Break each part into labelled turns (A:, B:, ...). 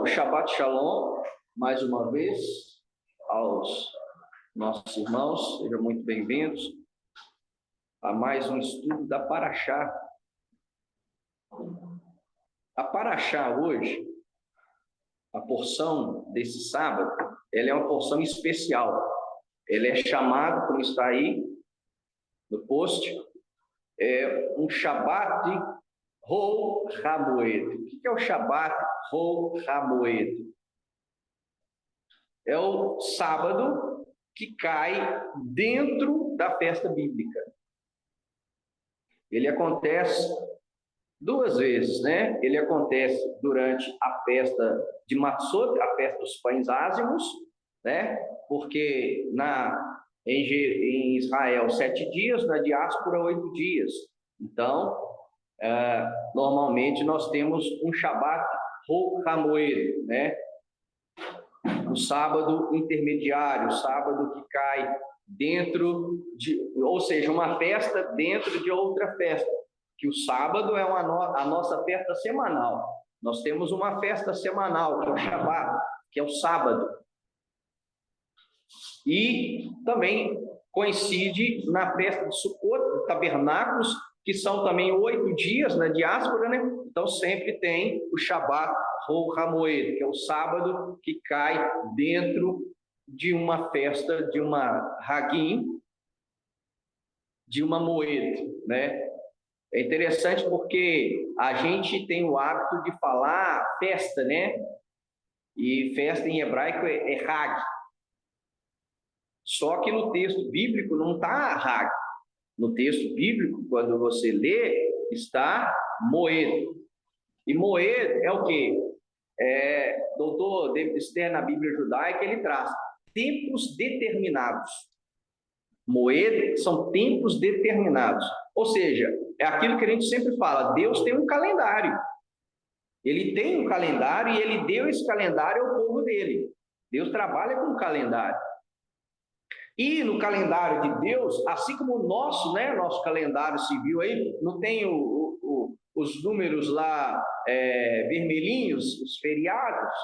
A: Shabbat Shalom, mais uma vez, aos nossos irmãos, sejam muito bem-vindos a mais um estudo da Paraxá. A Paraxá hoje, a porção desse sábado, ela é uma porção especial. Ela é chamada, como está aí no post, um Shabbat Hol HaMoed. O que é o Shabbat Hol HaMoed? É o sábado que cai dentro da festa bíblica. Ele acontece duas vezes, né? Ele acontece durante a festa de Matzot, a festa dos pães ázimos, né? Porque em Israel 7 dias, na diáspora 8 dias. Então, normalmente nós temos um Shabbat Hol HaMoed, né? O sábado intermediário, o sábado que cai dentro de, ou seja, uma festa dentro de outra festa, que o sábado é a nossa festa semanal. Nós temos uma festa semanal, que é o Shabbat, que é o sábado. E também coincide na festa de Sukkot, tabernáculos, que são também 8 dias na diáspora, né? Então sempre tem o Shabbat Hol HaMoed, que é o sábado que cai dentro de uma festa, de uma Hagim, de uma Moed, né? É interessante porque a gente tem o hábito de falar festa, né? E festa em hebraico é Hag. Só que no texto bíblico não está Hag. No texto bíblico, quando você lê, está Moed. E Moed é o quê? Doutor David Stern, na Bíblia Judaica, ele traz tempos determinados. Moed são tempos determinados. Ou seja, é aquilo que a gente sempre fala, Deus tem um calendário. Ele tem um calendário e ele deu esse calendário ao povo dele. Deus trabalha com um calendário. E no calendário de Deus, assim como o nosso, né, nosso calendário civil aí, não tem os números lá vermelhinhos, os feriados,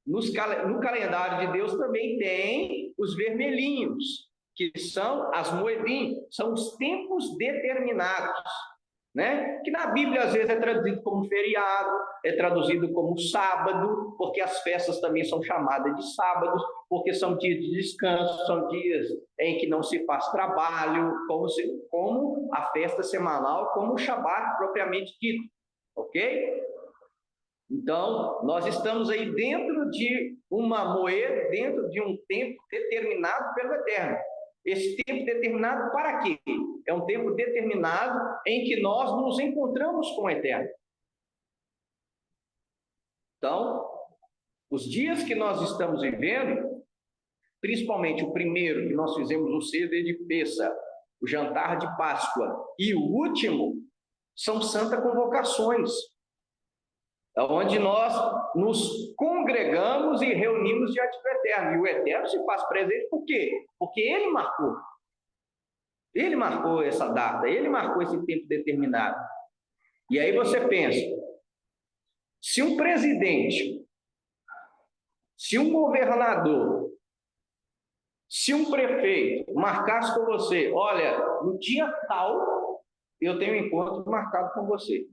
A: no calendário de Deus também tem os vermelhinhos, que são as moedim, são os tempos determinados, né? Que na Bíblia às vezes é traduzido como feriado, é traduzido como sábado, porque as festas também são chamadas de sábados, porque são dias de descanso, são dias em que não se faz trabalho, como a festa semanal, como o Shabat propriamente dito, ok? Então, nós estamos aí dentro de uma moeda, dentro de um tempo determinado pelo Eterno. Esse tempo determinado para quê? É um tempo determinado em que nós nos encontramos com o Eterno. Então, os dias que nós estamos vivendo, principalmente o primeiro que nós fizemos o Seder de Pêssah, o jantar de Páscoa, e o último, são Santa Convocações, onde nós nos congregamos e reunimos diante do Eterno. E o Eterno se faz presente por quê? Porque Ele marcou. Ele marcou essa data, Ele marcou esse tempo determinado. E aí você pensa, se um presidente, se um governador, se um prefeito marcasse com você, olha, no dia tal, eu tenho um encontro marcado com você.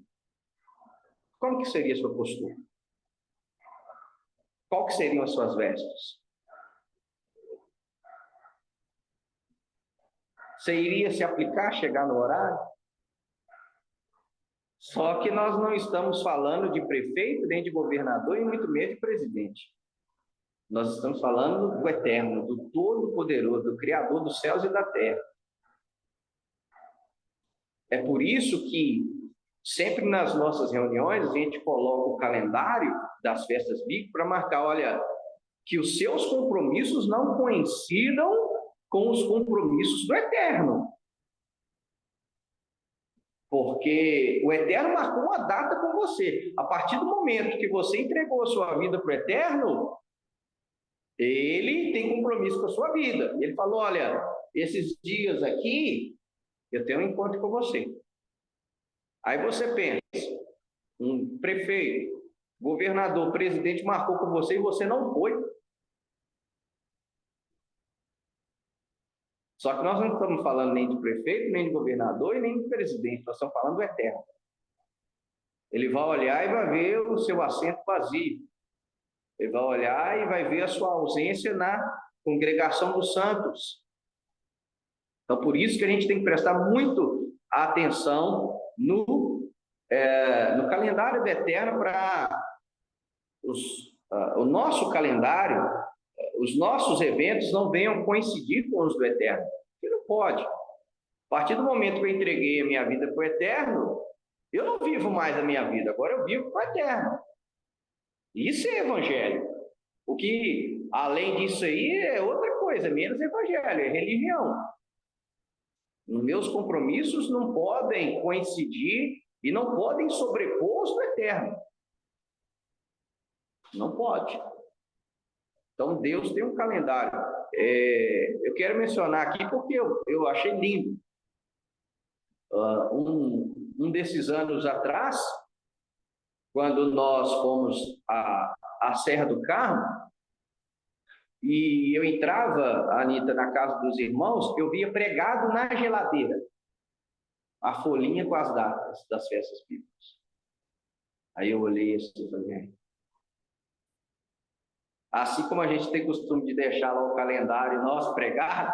A: Como que seria a sua postura? Qual que seriam as suas vestes? Você iria se aplicar, chegar no horário? Só que nós não estamos falando de prefeito, nem de governador, e muito menos de presidente. Nós estamos falando do Eterno, do Todo-Poderoso, do Criador dos céus e da terra. É por isso que sempre nas nossas reuniões a gente coloca o calendário das festas bíblicas para marcar, olha, que os seus compromissos não coincidam com os compromissos do Eterno. Porque o Eterno marcou uma data com você. A partir do momento que você entregou a sua vida para o Eterno, Ele tem compromisso com a sua vida. Ele falou, olha, esses dias aqui, eu tenho um encontro com você. Aí você pensa, um prefeito, governador, o presidente marcou com você e você não foi. Só que nós não estamos falando nem de prefeito, nem de governador e nem de presidente, nós estamos falando do eterno. Ele vai olhar e vai ver o seu assento vazio. Ele vai olhar e vai ver a sua ausência na congregação dos santos. Então, por isso que a gente tem que prestar muito atenção no calendário do eterno para o nosso calendário, os nossos eventos não venham coincidir com os do eterno. Porque não pode. A partir do momento que eu entreguei a minha vida para o eterno, eu não vivo mais a minha vida, agora eu vivo para o eterno. Isso é evangelho. O que, além disso aí, é outra coisa, menos evangelho, é religião. Os meus compromissos não podem coincidir e não podem sobrepor os do eterno. Não pode. Então, Deus tem um calendário. Eu quero mencionar aqui porque eu achei lindo. Um desses anos atrás, quando nós fomos à Serra do Carmo, e eu entrava, Anita, na casa dos irmãos, eu via pregado na geladeira a folhinha com as datas das festas bíblicas. Aí eu olhei assim e falei, assim como a gente tem costume de deixar lá o calendário nosso pregado,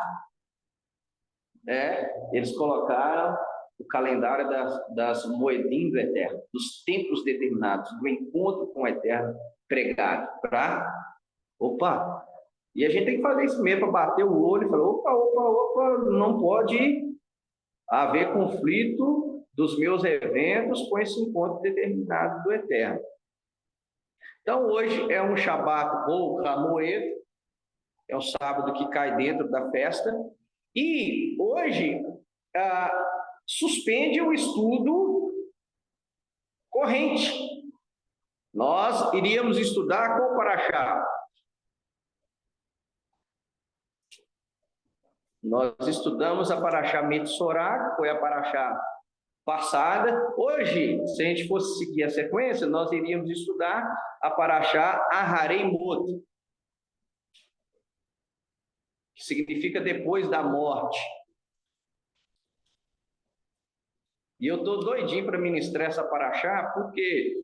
A: eles colocaram o calendário das moedinhas do eterno, dos tempos determinados, do encontro com o eterno pregado, opa, e a gente tem que fazer isso mesmo, para bater o olho e falar, opa, não pode haver conflito dos meus eventos com esse encontro determinado do eterno. Então, hoje é um Shabat ou Hamoed, é um sábado que cai dentro da festa, e hoje suspende o estudo corrente. Nós iríamos estudar qual paraxá? Nós estudamos a paraxá Metsorá, que foi a paraxá passada. Hoje, se a gente fosse seguir a sequência, nós iríamos estudar a paraxá Aharei Mot, que significa depois da morte. E eu estou doidinho para ministrar essa paraxá, porque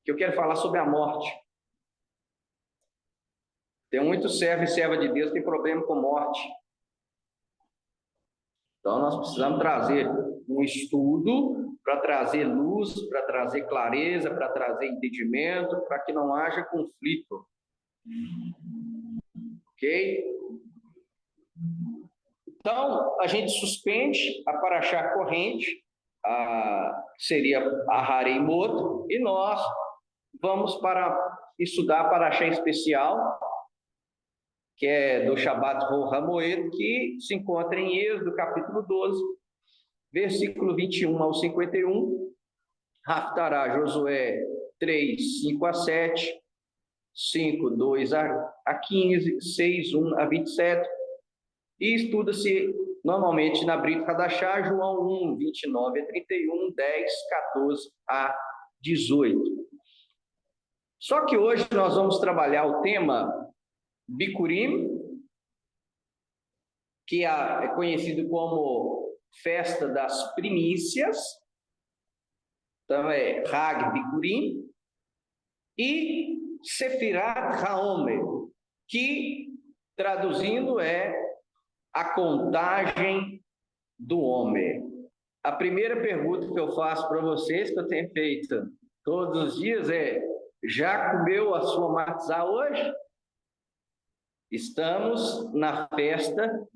A: eu quero falar sobre a morte. Tem muito servo e serva de Deus que tem problema com morte. Então, nós precisamos trazer um estudo para trazer luz, para trazer clareza, para trazer entendimento, para que não haja conflito. Ok? Então, a gente suspende a paraxá corrente, seria a Harei Moto, e nós vamos para estudar a paraxá especial, que é do Shabat Hamoed, que se encontra em Êxodo, capítulo 12, versículo 21 ao 51, Haftará, Josué 3, 5 a 7, 5, 2 a 15, 6, 1 a 27, e estuda-se normalmente na Brit Hadashah, João 1, 29 a 31, 10, 14 a 18. Só que hoje nós vamos trabalhar o tema Bikurim, que é conhecido como Festa das Primícias, então é Hag Bikurim, e Sefirat HaOmer, que traduzindo é a contagem do homem. A primeira pergunta que eu faço para vocês, que eu tenho feito todos os dias, é: já comeu a sua matzá hoje? Estamos na festa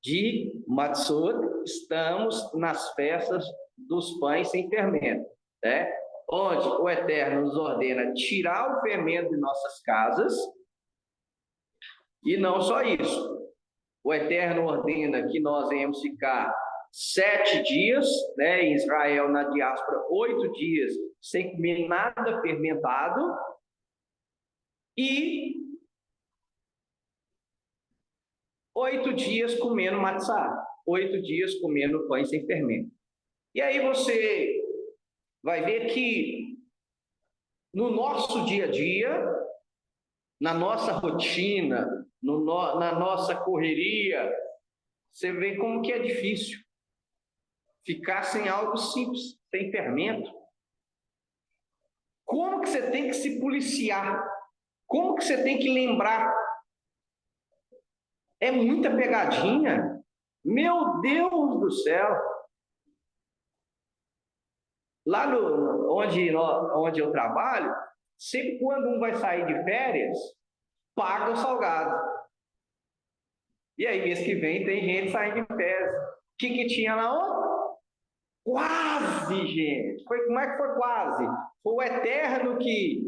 A: de Matzot, estamos nas festas dos pães sem fermento, né? Onde o Eterno nos ordena tirar o fermento de nossas casas, e não só isso, o Eterno ordena que nós venhamos ficar 7 dias, né, em Israel, na diáspora, 8 dias, sem comer nada fermentado, e 8 dias comendo matzá, 8 dias comendo pães sem fermento. E aí você vai ver que no nosso dia a dia, na nossa rotina, na nossa correria, você vê como que é difícil ficar sem algo simples, sem fermento. Como que você tem que se policiar? Como que você tem que lembrar? É muita pegadinha. Meu Deus do céu! Lá onde eu trabalho, sempre quando um vai sair de férias, paga o salgado. E aí, mês que vem, tem gente saindo de férias. O que tinha na outra? Quase, gente. Como é que foi quase? Foi o eterno que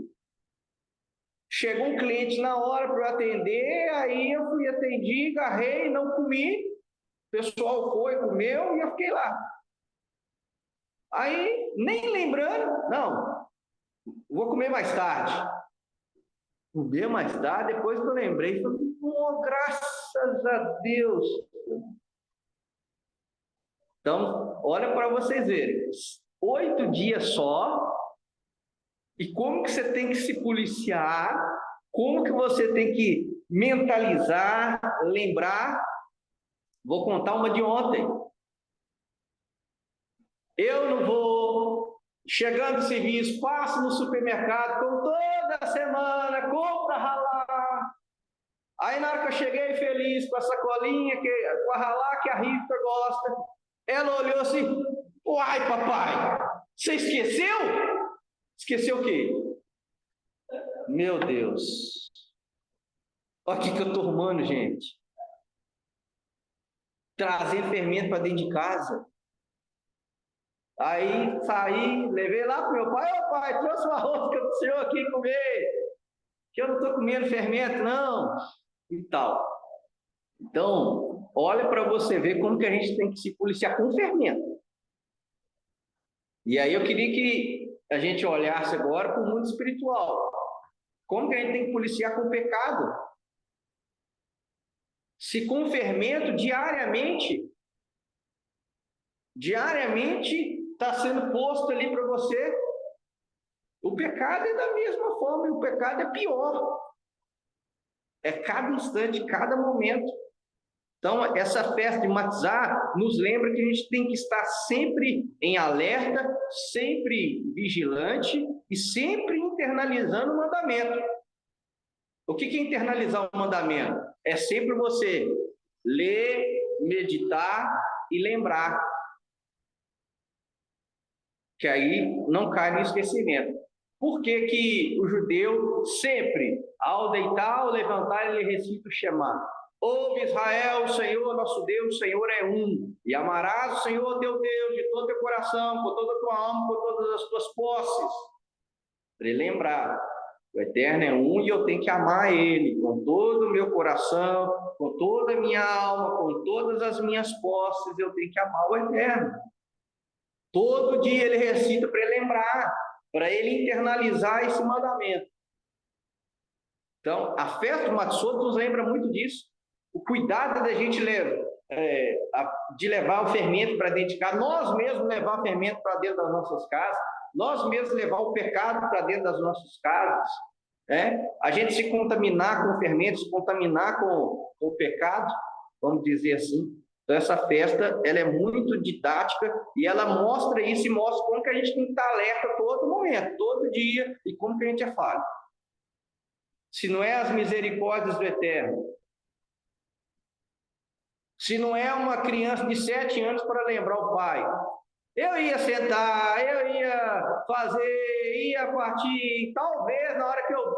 A: chegou um cliente na hora para eu atender, aí eu fui atendi, agarrei, não comi. O pessoal foi, comeu e eu fiquei lá. Aí, nem lembrando, não, vou comer mais tarde. Comer mais tarde, depois que eu lembrei, falei, oh, graças a Deus. Então, olha para vocês verem, 8 dias só, e como que você tem que se policiar, como que você tem que mentalizar, lembrar. Vou contar uma de ontem. Eu não vou, chegando do serviço, passo no supermercado, como toda semana, compra ralar. Aí na hora que eu cheguei feliz com a sacolinha, com a ralar que a Rita gosta, ela olhou assim, uai papai, você esqueceu? Esqueceu o quê? Meu Deus. Olha o que eu estou arrumando, gente. Trazer fermento para dentro de casa. Aí saí, levei lá para meu pai, ô pai, trouxe uma rosca do senhor aqui comer, que eu não estou comendo fermento, não, e tal. Então, olha para você ver como que a gente tem que se policiar com fermento. E aí eu queria que a gente olhasse agora para o mundo espiritual. Como que a gente tem que policiar com o pecado? Se com fermento diariamente está sendo posto ali para você, o pecado é da mesma forma, e o pecado é pior. É cada instante, cada momento. Então, essa festa de Matzah nos lembra que a gente tem que estar sempre em alerta, sempre vigilante e sempre internalizando o mandamento. O que é internalizar o mandamento? É sempre você ler, meditar e lembrar. Que aí não cai no esquecimento. Por que o judeu sempre, ao deitar, ao levantar, ele recita o Shema? Ouve Israel, o Senhor nosso Deus, o Senhor é um. E amarás o Senhor teu Deus de todo o teu coração, com toda a tua alma, com todas as tuas posses. Para ele lembrar, o Eterno é um e eu tenho que amar Ele com todo o meu coração, com toda a minha alma, com todas as minhas posses, eu tenho que amar o Eterno. Todo dia ele recita para ele lembrar, para ele internalizar esse mandamento. Então, a festa do Matzot nos lembra muito disso. O cuidado da gente de levar o fermento para dentro de casa, nós mesmos levar o fermento para dentro das nossas casas, nós mesmos levar o pecado para dentro das nossas casas. A gente se contaminar com o fermento, se contaminar com o pecado, vamos dizer assim. Então, essa festa, ela é muito didática e ela mostra isso e mostra como que a gente tem que estar alerta a todo momento, todo dia, e como que a gente é falho. Se não é as misericórdias do Eterno, se não é uma criança de 7 anos para lembrar o pai, eu ia sentar, eu ia fazer, ia partir, talvez na hora que eu...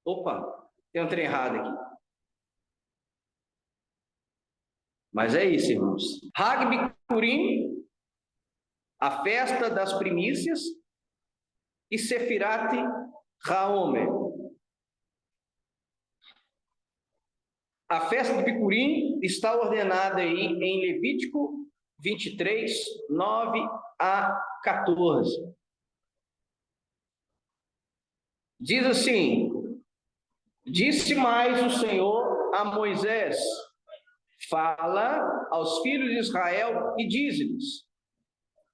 A: Opa, tem um trem errado aqui. Mas é isso, irmãos. Hag Bikurim, a festa das primícias, e Sefirat Haomer. A festa de Bikurim está ordenada aí em Levítico 23, 9 a 14. Diz assim: disse mais o Senhor a Moisés: fala aos filhos de Israel e dize-lhes: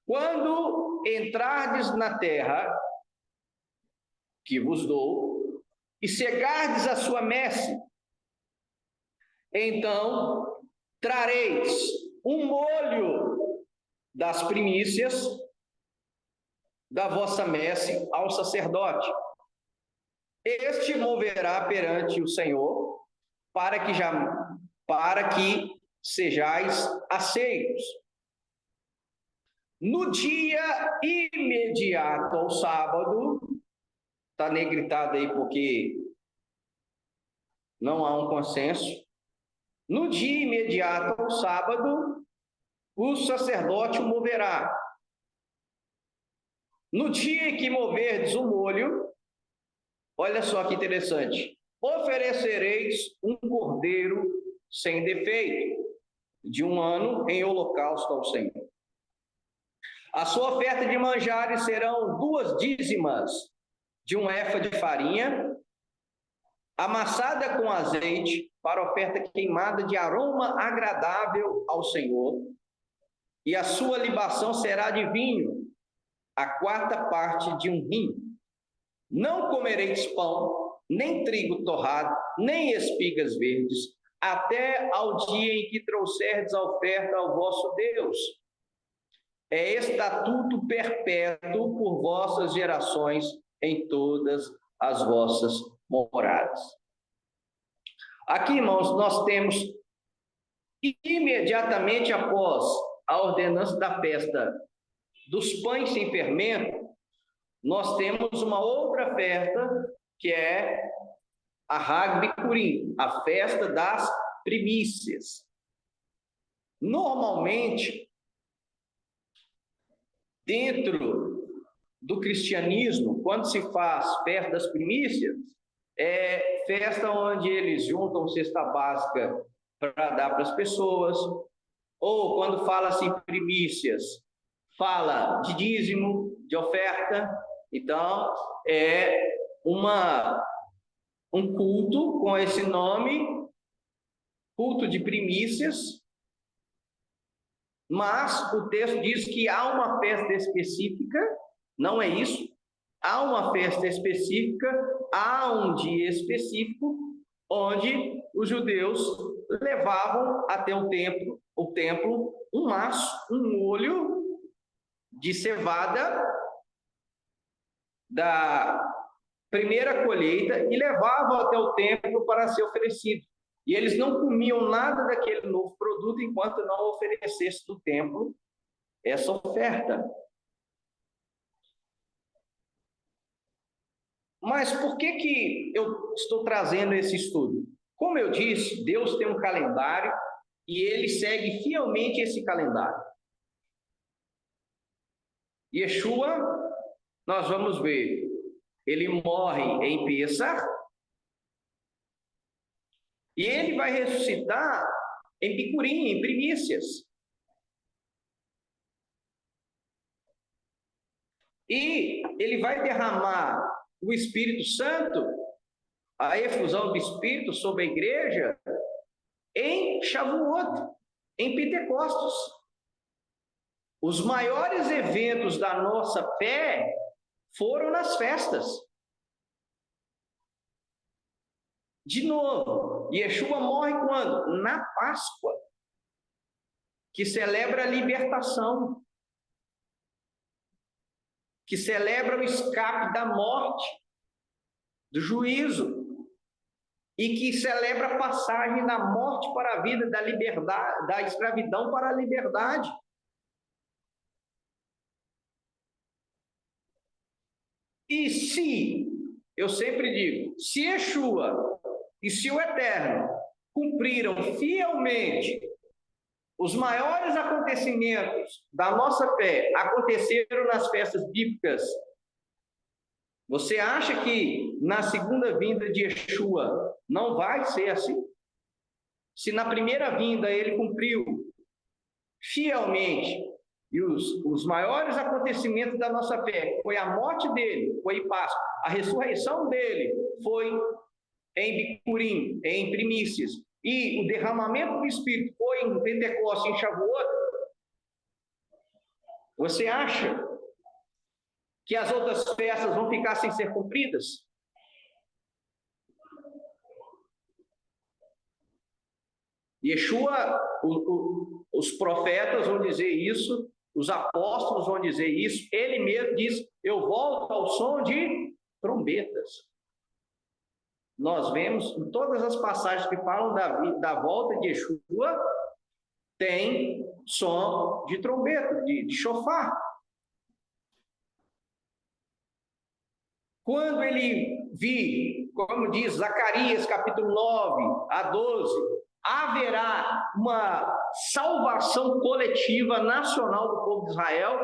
A: quando entrardes na terra que vos dou, e cegardes a sua messe, então trareis um molho das primícias da vossa messe ao sacerdote. Este moverá perante o Senhor, para que sejais aceitos. No dia imediato ao sábado, está negritado aí porque não há um consenso. No dia imediato ao sábado, o sacerdote o moverá. No dia em que moverdes o molho, olha só que interessante, oferecereis um cordeiro sem defeito, de 1 ano, em holocausto ao Senhor. A sua oferta de manjares serão 2 dízimas de 1 efa de farinha, amassada com azeite, para oferta queimada de aroma agradável ao Senhor, e a sua libação será de vinho, a 4ª parte de 1 hin. Não comereis pão, nem trigo torrado, nem espigas verdes, até ao dia em que trouxerdes a oferta ao vosso Deus. É estatuto perpétuo por vossas gerações em todas as vossas moradas. Aqui, irmãos, nós temos, imediatamente após a ordenança da festa dos pães sem fermento, nós temos uma outra festa, que é a Hag Bikurim, a festa das primícias. Normalmente, dentro do cristianismo, quando se faz festa das primícias, é festa onde eles juntam cesta básica para dar para as pessoas, ou quando fala assim primícias, fala de dízimo, de oferta. Então, é um culto com esse nome, culto de primícias, mas o texto diz que há uma festa específica, não é isso? Há uma festa específica, há um dia específico, onde os judeus levavam até o templo um maço, um molho de cevada da primeira colheita e levavam até o templo para ser oferecido. E eles não comiam nada daquele novo produto enquanto não oferecesse no templo essa oferta. Mas por que eu estou trazendo esse estudo? Como eu disse, Deus tem um calendário e ele segue fielmente esse calendário. Yeshua, nós vamos ver, ele morre em Pêssar e ele vai ressuscitar em Bikurim, em primícias. E ele vai derramar o Espírito Santo, a efusão do Espírito sobre a igreja, em Shavuot, em Pentecostes. Os maiores eventos da nossa fé foram nas festas. De novo, Yeshua morre quando? Na Páscoa, que celebra a libertação, que celebra o escape da morte, do juízo, e que celebra a passagem da morte para a vida, da liberdade, da escravidão para a liberdade. E se, eu sempre digo, se Yeshua e se o Eterno cumpriram fielmente os maiores acontecimentos da nossa fé, aconteceram nas festas bíblicas, você acha que na segunda vinda de Yeshua não vai ser assim? Se na primeira vinda ele cumpriu fielmente e os maiores acontecimentos da nossa fé, foi a morte dele, foi em Páscoa, a ressurreição dele foi em Bikurim, em primícias, e o derramamento do Espírito foi em Pentecostes, em Shavuot, você acha que as outras festas vão ficar sem ser cumpridas? Yeshua, os profetas vão dizer isso, os apóstolos vão dizer isso, ele mesmo diz: eu volto ao som de trombetas. Nós vemos em todas as passagens que falam da volta de Yeshua, tem som de trombeta, de chofar. Quando ele vir, como diz Zacarias capítulo 9 a 12, haverá uma salvação coletiva nacional do povo de Israel,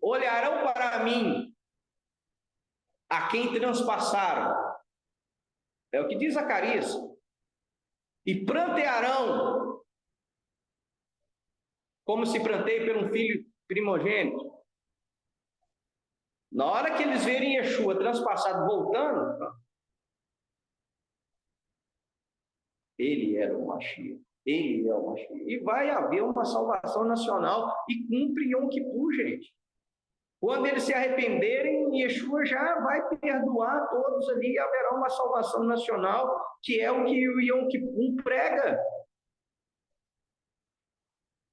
A: olharão para mim, a quem transpassaram. É o que diz Zacarias. E prantearão, como se pranteia por um filho primogênito. Na hora que eles verem Yeshua transpassado voltando, ele era o Mashiach. Ele é o Mashiach. E vai haver uma salvação nacional e cumpre Yom Kippur, gente. Quando eles se arrependerem, Yeshua já vai perdoar todos ali, e haverá uma salvação nacional, que é o que o Yom Kippur prega.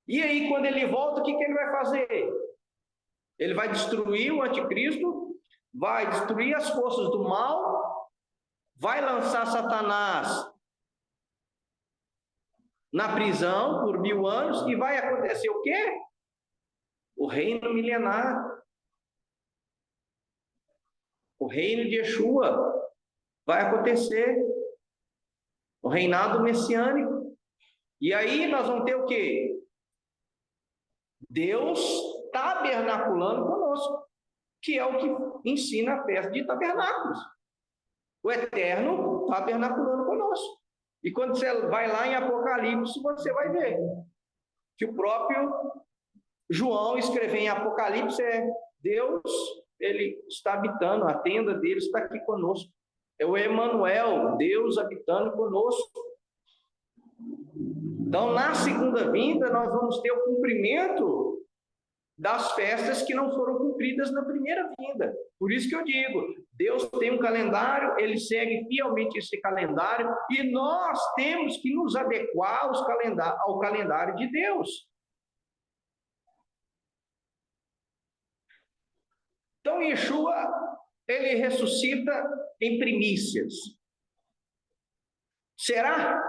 A: E aí, quando ele volta, o que ele vai fazer? Ele vai destruir o anticristo, vai destruir as forças do mal, vai lançar Satanás na prisão por 1000 anos, e vai acontecer o quê? O reino milenar. O reino de Yeshua vai acontecer. O reinado messiânico. E aí nós vamos ter o quê? Deus tabernaculando conosco, que é o que ensina a festa de tabernáculos. O Eterno tabernaculando conosco. E quando você vai lá em Apocalipse, você vai ver que o próprio João escreveu em Apocalipse, Deus, ele está habitando, a tenda dele está aqui conosco. É o Emanuel, Deus habitando conosco. Então, na segunda vinda, nós vamos ter o cumprimento das festas que não foram cumpridas na primeira vinda. Por isso que eu digo, Deus tem um calendário, ele segue fielmente esse calendário, e nós temos que nos adequar ao calendário de Deus. Então, Yeshua, ele ressuscita em primícias. Será?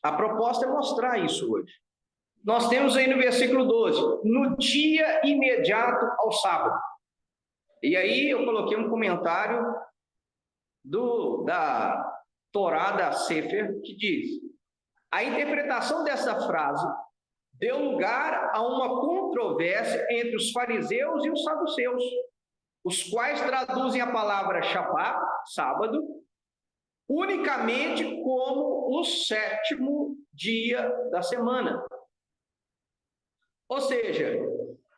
A: A proposta é mostrar isso hoje. Nós temos aí no versículo 12, no dia imediato ao sábado. E aí eu coloquei um comentário da Torá da Sefer, que diz: a interpretação dessa frase deu lugar a uma controvérsia entre os fariseus e os saduceus, os quais traduzem a palavra Shabbat, sábado, unicamente como o 7º dia da semana. Ou seja,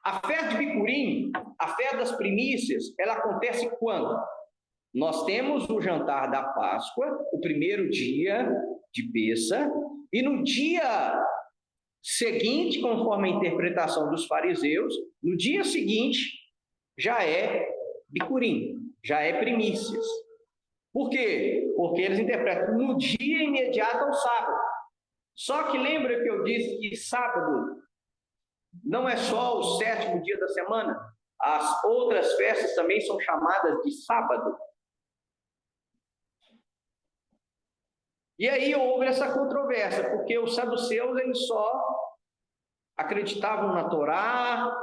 A: a festa de Bicurim, a festa das primícias, ela acontece quando? Nós temos o jantar da Páscoa, o primeiro dia de Pêssar, e no dia seguinte, conforme a interpretação dos fariseus, no dia seguinte já é Bicurim, já é primícias. Por quê? Porque eles interpretam no dia imediato ao sábado. Só que lembra que eu disse que sábado não é só o 7º dia da semana? As outras festas também são chamadas de sábado. E aí houve essa controvérsia, porque os saduceus eles só acreditavam na Torá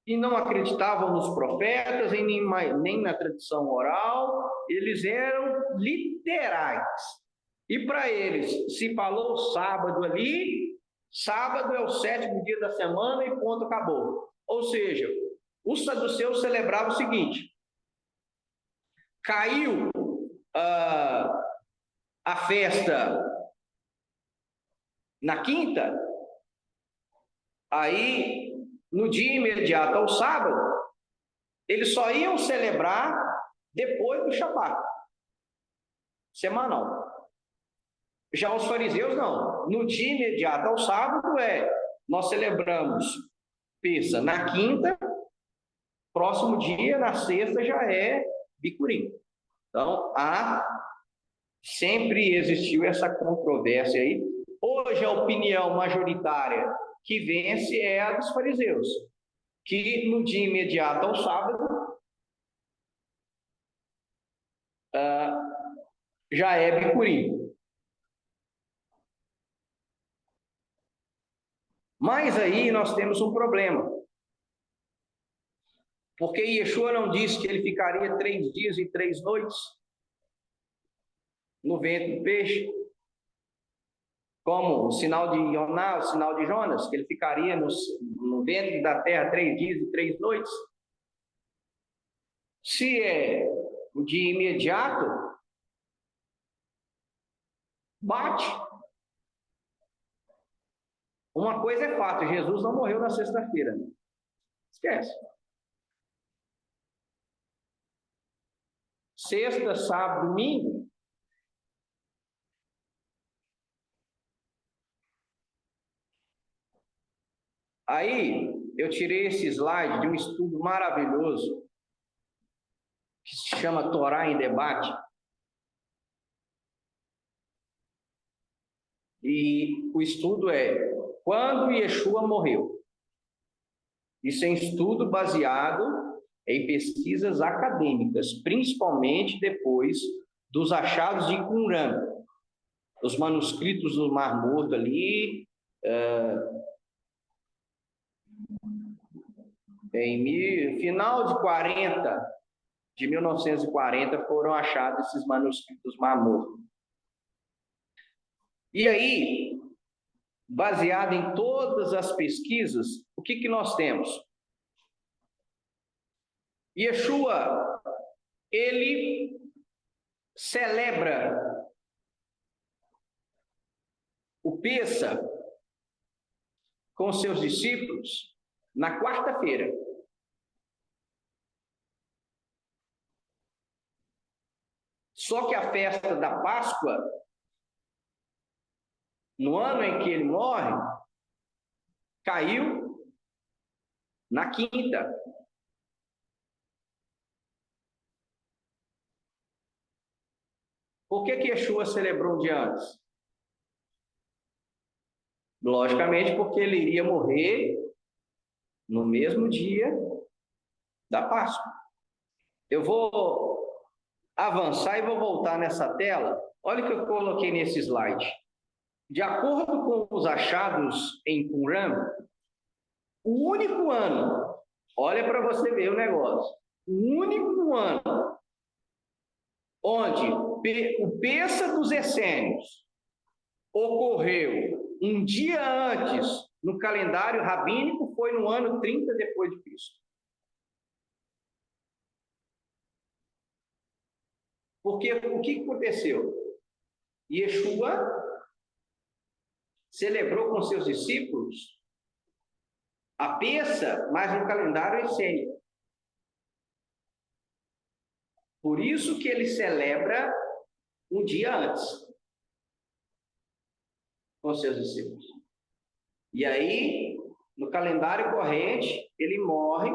A: e não acreditavam nos profetas e nem na tradição oral. Eles eram literais. E para eles, se falou sábado ali, sábado é o 7º dia da semana e ponto, acabou. Ou seja, os saduceus celebravam o seguinte: caiu a festa na quinta, aí no dia imediato ao sábado, eles só iam celebrar depois do Shabat semanal. Já os fariseus não. No dia imediato ao sábado nós celebramos Pêssar na quinta Próximo dia, na sexta, já é bicurim. Então, sempre existiu essa controvérsia aí. Hoje, a opinião majoritária que vence é a dos fariseus, que no dia imediato ao sábado, já é bicurim. Mas aí nós temos um problema. Porque Yeshua não disse que ele ficaria 3 dias e 3 noites no ventre do peixe, como o sinal de Yoná, o sinal de Jonas, que ele ficaria no ventre da terra 3 dias e 3 noites. Se é de imediato, bate. Uma coisa é fato, Jesus não morreu na sexta-feira. Esquece. Sexta, sábado, domingo. Aí, eu tirei esse slide de um estudo maravilhoso que se chama Torá em Debate. E o estudo é quando Yeshua morreu. Isso é um estudo baseado em pesquisas acadêmicas, principalmente depois dos achados de Qumran, os manuscritos do Mar Morto ali, final de 1940, foram achados esses manuscritos do Mar Morto. E aí, baseado em todas as pesquisas, o que nós temos? Yeshua, ele celebra o Pêssar com seus discípulos na quarta-feira. Só que a festa da Páscoa, no ano em que ele morre, caiu na quinta. Por que Yeshua celebrou um dia antes? Logicamente, porque ele iria morrer no mesmo dia da Páscoa. Eu vou avançar e vou voltar nessa tela. Olha o que eu coloquei nesse slide. De acordo com os achados em Qumran, o único ano, olha para você ver o negócio, o único ano onde o Pêssar dos Essênios ocorreu um dia antes no calendário rabínico foi no ano 30 depois de Cristo. Porque o que aconteceu? Yeshua celebrou com seus discípulos a Pêssar, mas no calendário essênico. Por isso que ele celebra um dia antes com seus discípulos. E aí, no calendário corrente, ele morre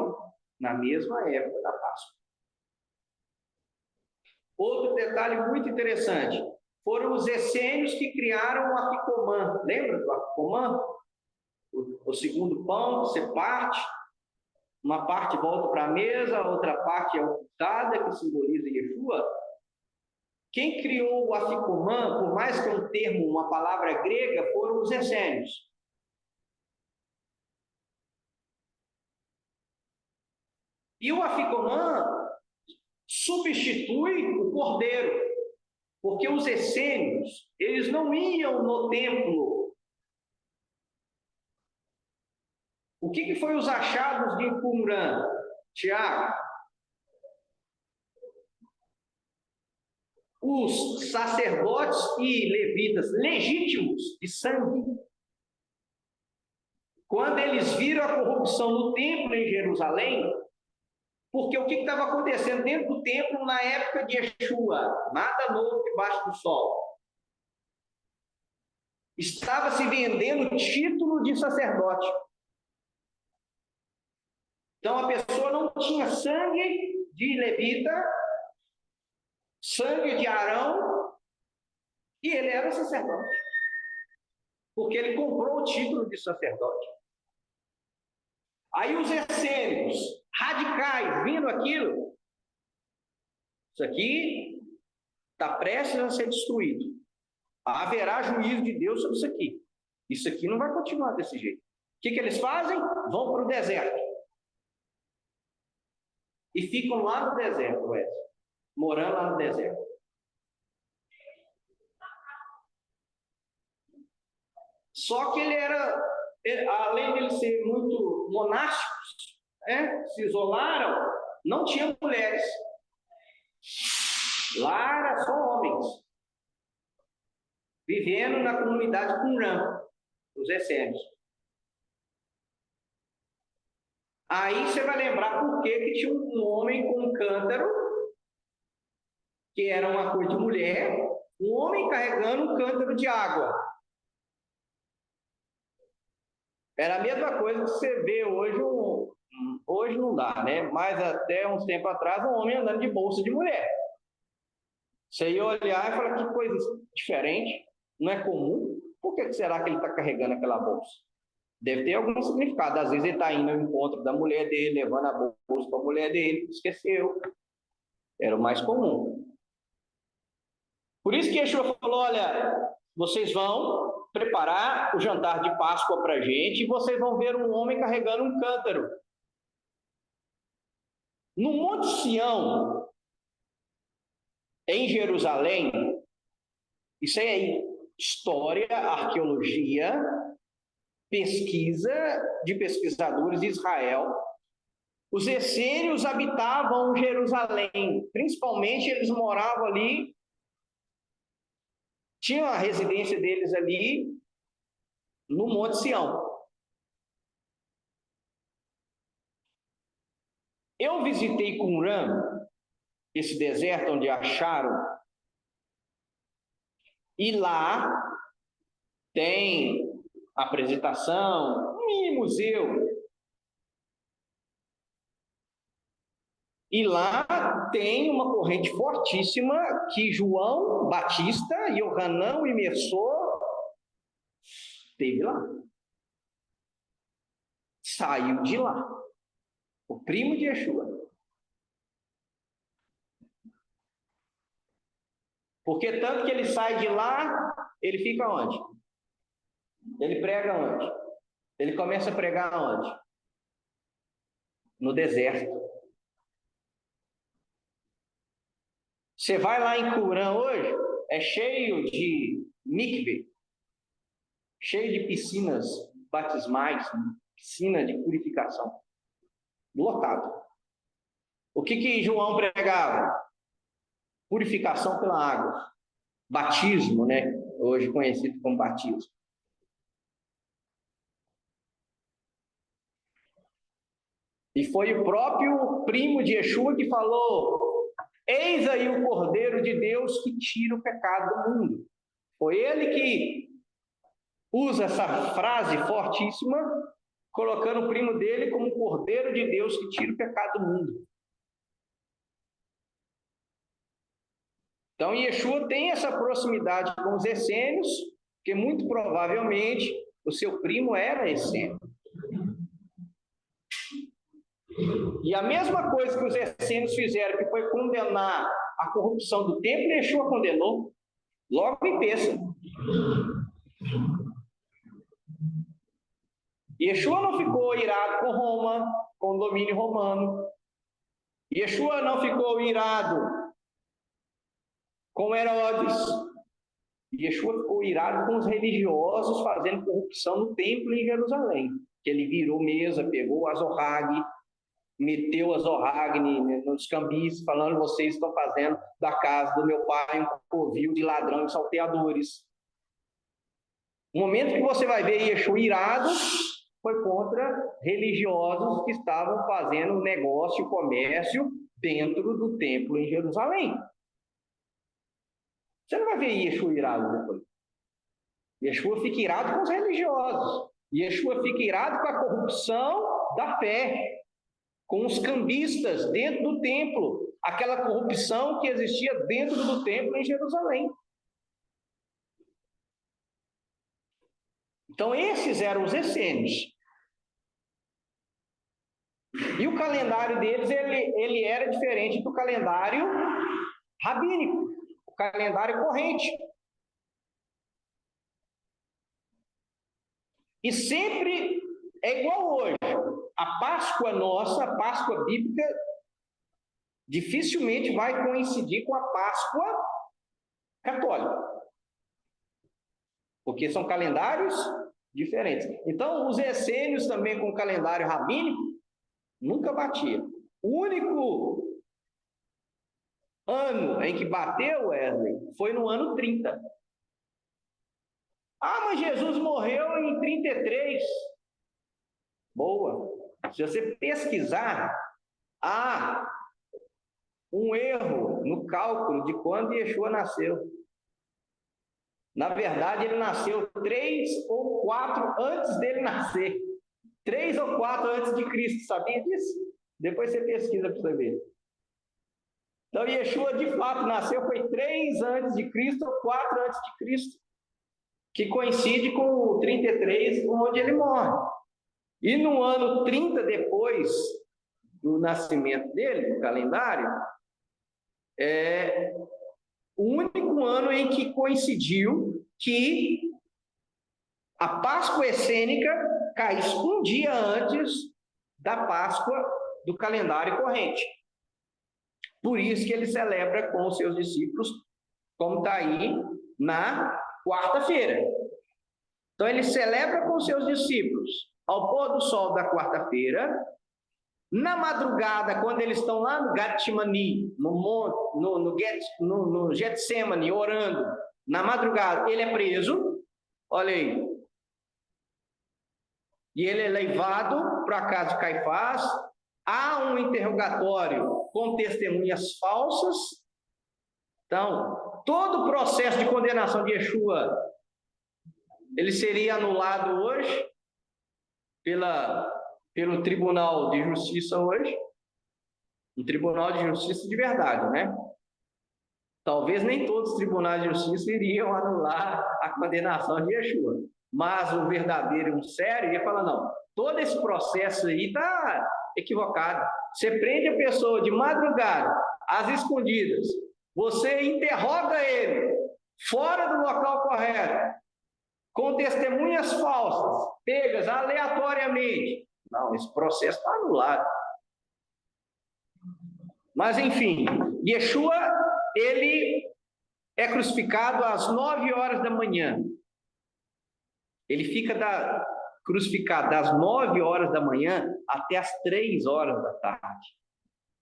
A: na mesma época da Páscoa. Outro detalhe muito interessante, foram os essênios que criaram o afikoman. Lembra do afikoman? O segundo pão, você parte, uma parte volta para a mesa, a outra parte é ocultada, que simboliza Yeshua. Quem criou o afikoman, por mais que é um termo, uma palavra grega, foram os essênios. E o afikoman substitui o cordeiro, porque os essênios, eles não iam no templo. O que foi os achados de Qumran, Tiago? Os sacerdotes e levitas legítimos de sangue, quando eles viram a corrupção no templo em Jerusalém, porque o que estava acontecendo dentro do templo na época de Yeshua? Nada novo debaixo do sol. Estava se vendendo título de sacerdote. Então a pessoa não tinha sangue de levita, sangue de Arão, e ele era sacerdote, porque ele comprou o título de sacerdote. Aí os essênios, radicais, vindo aquilo, isso aqui está prestes a ser destruído. Haverá juízo de Deus sobre isso aqui. Isso aqui não vai continuar desse jeito. O que eles fazem? Vão para o deserto. E ficam lá no deserto, morando lá no deserto. Só que além de ele ser muito monásticos, se isolaram, não tinham mulheres. Lá era só homens, vivendo na comunidade Qumran, os essênios. Aí você vai lembrar por que tinha um homem com um cântaro, que era uma coisa de mulher, um homem carregando um cântaro de água. Era a mesma coisa que você vê hoje, hoje não dá, né? Mas até uns tempos atrás, um homem andando de bolsa de mulher. Você ia olhar e falar, que coisa diferente, não é comum? Por que será que ele está carregando aquela bolsa? Deve ter algum significado. Às vezes ele está indo ao encontro da mulher dele, levando a bolsa para a mulher dele, esqueceu. Era o mais comum. Por isso que Yeshua falou, olha, vocês vão preparar o jantar de Páscoa para a gente e vocês vão ver um homem carregando um cântaro. No Monte Sião, em Jerusalém, isso é história, arqueologia, pesquisa de pesquisadores de Israel. Os essênios habitavam Jerusalém, principalmente eles moravam ali, tinham a residência deles ali no Monte Sião. Eu visitei Qumran, esse deserto onde acharam, e lá tem apresentação, um mini museu. E lá tem uma corrente fortíssima que João Batista, Yohanan, o imersor, esteve lá. Saiu de lá. O primo de Yeshua. Porque tanto que ele sai de lá, ele fica onde? Ele prega onde? Ele começa a pregar onde? No deserto. Você vai lá em Qumran hoje, é cheio de mikve, cheio de piscinas batismais, piscina de purificação. Lotado. O que João pregava? Purificação pela água. Batismo, né? Hoje conhecido como batismo. E foi o próprio primo de Yeshua que falou: eis aí o Cordeiro de Deus que tira o pecado do mundo. Foi ele que usa essa frase fortíssima, colocando o primo dele como o Cordeiro de Deus que tira o pecado do mundo. Então, Yeshua tem essa proximidade com os essênios, porque muito provavelmente o seu primo era essênio. E a mesma coisa que os essênios fizeram, que foi condenar a corrupção do templo, Yeshua condenou logo em Pêssego. Yeshua não ficou irado com Roma, com o domínio romano. Yeshua não ficou irado com Herodes. Yeshua ficou irado com os religiosos fazendo corrupção no templo em Jerusalém. Que ele virou mesa, pegou a Zorrague, meteu a Zorrague nos cambis, falando: vocês estão fazendo da casa do meu pai um covil de ladrão e salteadores. O momento que você vai ver Yeshua irado foi contra religiosos que estavam fazendo negócio, comércio dentro do templo em Jerusalém. Você não vai ver Yeshua irado depois. Yeshua fica irado com os religiosos. Yeshua fica irado com a corrupção da fé. com os cambistas dentro do templo, aquela corrupção que existia dentro do templo em Jerusalém. Então, esses eram os essênios. E o calendário deles, ele era diferente do calendário rabínico, o calendário corrente. E sempre é igual hoje. A Páscoa nossa, a Páscoa bíblica, dificilmente vai coincidir com a Páscoa católica. Porque são calendários diferentes. Então, os essênios também com o calendário rabínico nunca batia. O único ano em que bateu, Wesley, foi no ano 30. Ah, mas Jesus morreu em 33. Boa. Se você pesquisar, há um erro no cálculo de quando Yeshua nasceu. Na verdade, ele nasceu 3 ou 4 antes dele nascer. 3 ou 4 antes de Cristo, sabia disso? Depois você pesquisa para você ver. Então, Yeshua, de fato, nasceu, foi 3 antes de Cristo ou 4 antes de Cristo, que coincide com o 33, onde ele morre. E no ano 30 depois do nascimento dele, no calendário, é o único ano em que coincidiu que a Páscoa essênica caísse um dia antes da Páscoa do calendário corrente. Por isso que ele celebra com os seus discípulos, como está aí na quarta-feira. Então, ele celebra com os seus discípulos ao pôr do sol da quarta-feira. Na madrugada, quando eles estão lá no Getsemani, no Getsemani, orando, na madrugada, ele é preso, olha aí, e ele é levado para a casa de Caifás, há um interrogatório com testemunhas falsas. Então, todo o processo de condenação de Yeshua, ele seria anulado hoje, pelo Tribunal de Justiça hoje, um Tribunal de Justiça de verdade, né? Talvez nem todos os tribunais de justiça iriam anular a condenação de Yeshua, mas o verdadeiro, o sério, ia falar, não, todo esse processo aí está equivocado. Você prende a pessoa de madrugada, às escondidas, você interroga ele fora do local correto, com testemunhas falsas, pegas aleatoriamente. Não, esse processo está anulado. Mas, enfim, Yeshua, ele é crucificado às 9 horas da manhã. Ele fica crucificado das 9 horas da manhã até as 3 horas da tarde,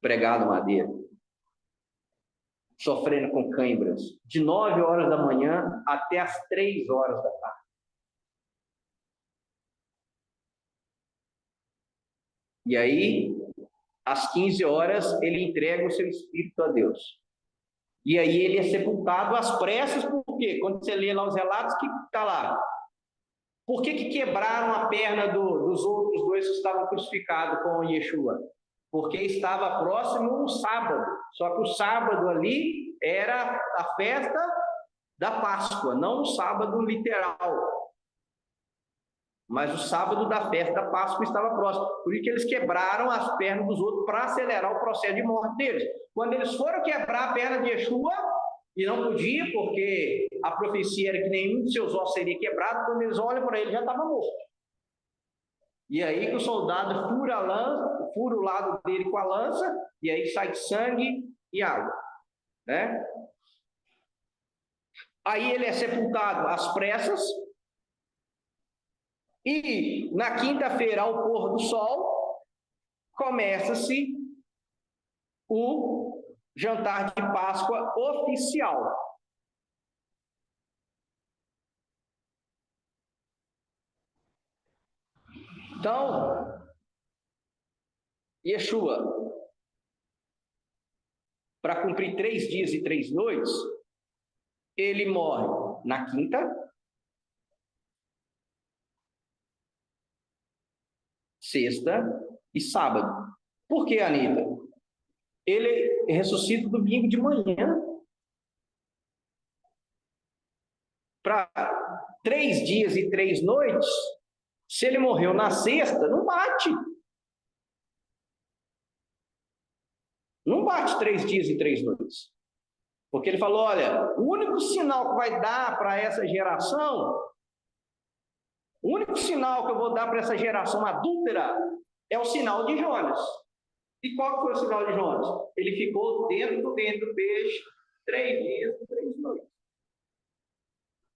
A: pregado madeira, sofrendo com cãibras, de 9 horas da manhã até as 3 horas da tarde. E aí, às 15 horas, ele entrega o seu espírito a Deus. E aí ele é sepultado às pressas, por quê? Quando você lê lá os relatos, que está lá? Por que quebraram a perna dos outros 2 que estavam crucificados com Yeshua? Porque estava próximo o sábado. Só que o sábado ali era a festa da Páscoa, não o sábado literal. Mas o sábado da festa da Páscoa estava próximo. Por isso que eles quebraram as pernas dos outros para acelerar o processo de morte deles. Quando eles foram quebrar a perna de Yeshua, e não podia, porque a profecia era que nenhum de seus ossos seria quebrado, quando eles olham para ele, já estava morto. E aí que o soldado fura o lado dele com a lança, e aí sai sangue e água, né? Aí ele é sepultado às pressas, e na quinta-feira, ao pôr do sol, começa-se o jantar de Páscoa oficial. Então, Yeshua, para cumprir 3 dias e 3 noites, ele morre na quinta, sexta e sábado. Por que, Anita? Ele ressuscita domingo de manhã. Para 3 dias e 3 noites, se ele morreu na sexta, não bate. Não bate 3 dias e 3 noites. Porque ele falou, olha, o único sinal que vai dar para essa geração, o único sinal que eu vou dar para essa geração adúltera é o sinal de Jonas. E qual foi o sinal de Jonas? Ele ficou dentro do ventre do peixe 3 dias e 3 noites.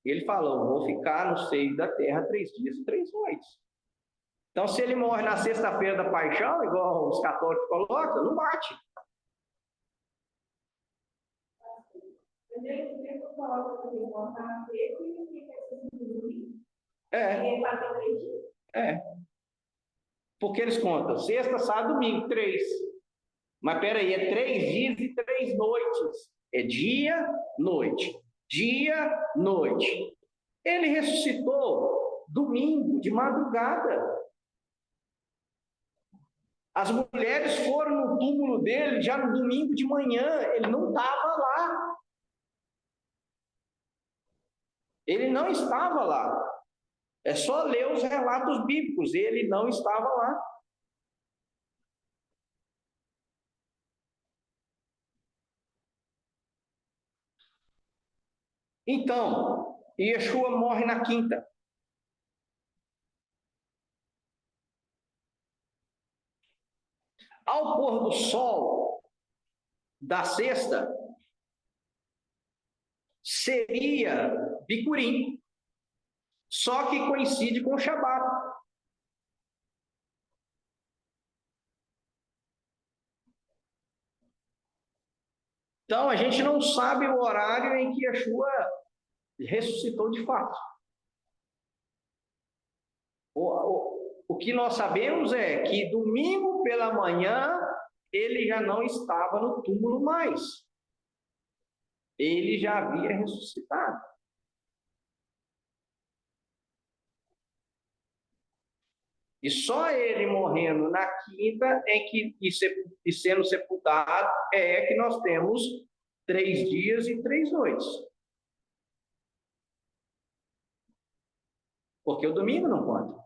A: E ele falou, vou ficar no seio da terra 3 dias e 3 noites. Então, se ele morre na sexta-feira da paixão, igual os católicos colocam, não bate. Porque eles contam sexta, sábado, domingo, 3. Mas peraí, é 3 dias e 3 noites. É dia, noite. Dia, noite. Ele ressuscitou domingo, de madrugada. As mulheres foram no túmulo dele já no domingo de manhã. Ele não estava lá. Ele não estava lá. É só ler os relatos bíblicos. Ele não estava lá. Então, Yeshua morre na quinta. Ao pôr do sol da sexta, seria Bicurim, só que coincide com o Shabat. Então, a gente não sabe o horário em que Yeshua ressuscitou de fato. O que nós sabemos é que domingo pela manhã, ele já não estava no túmulo mais. Ele já havia ressuscitado. E só ele morrendo na quinta e sendo sepultado é que nós temos 3 dias e 3 noites. Porque o domingo não conta.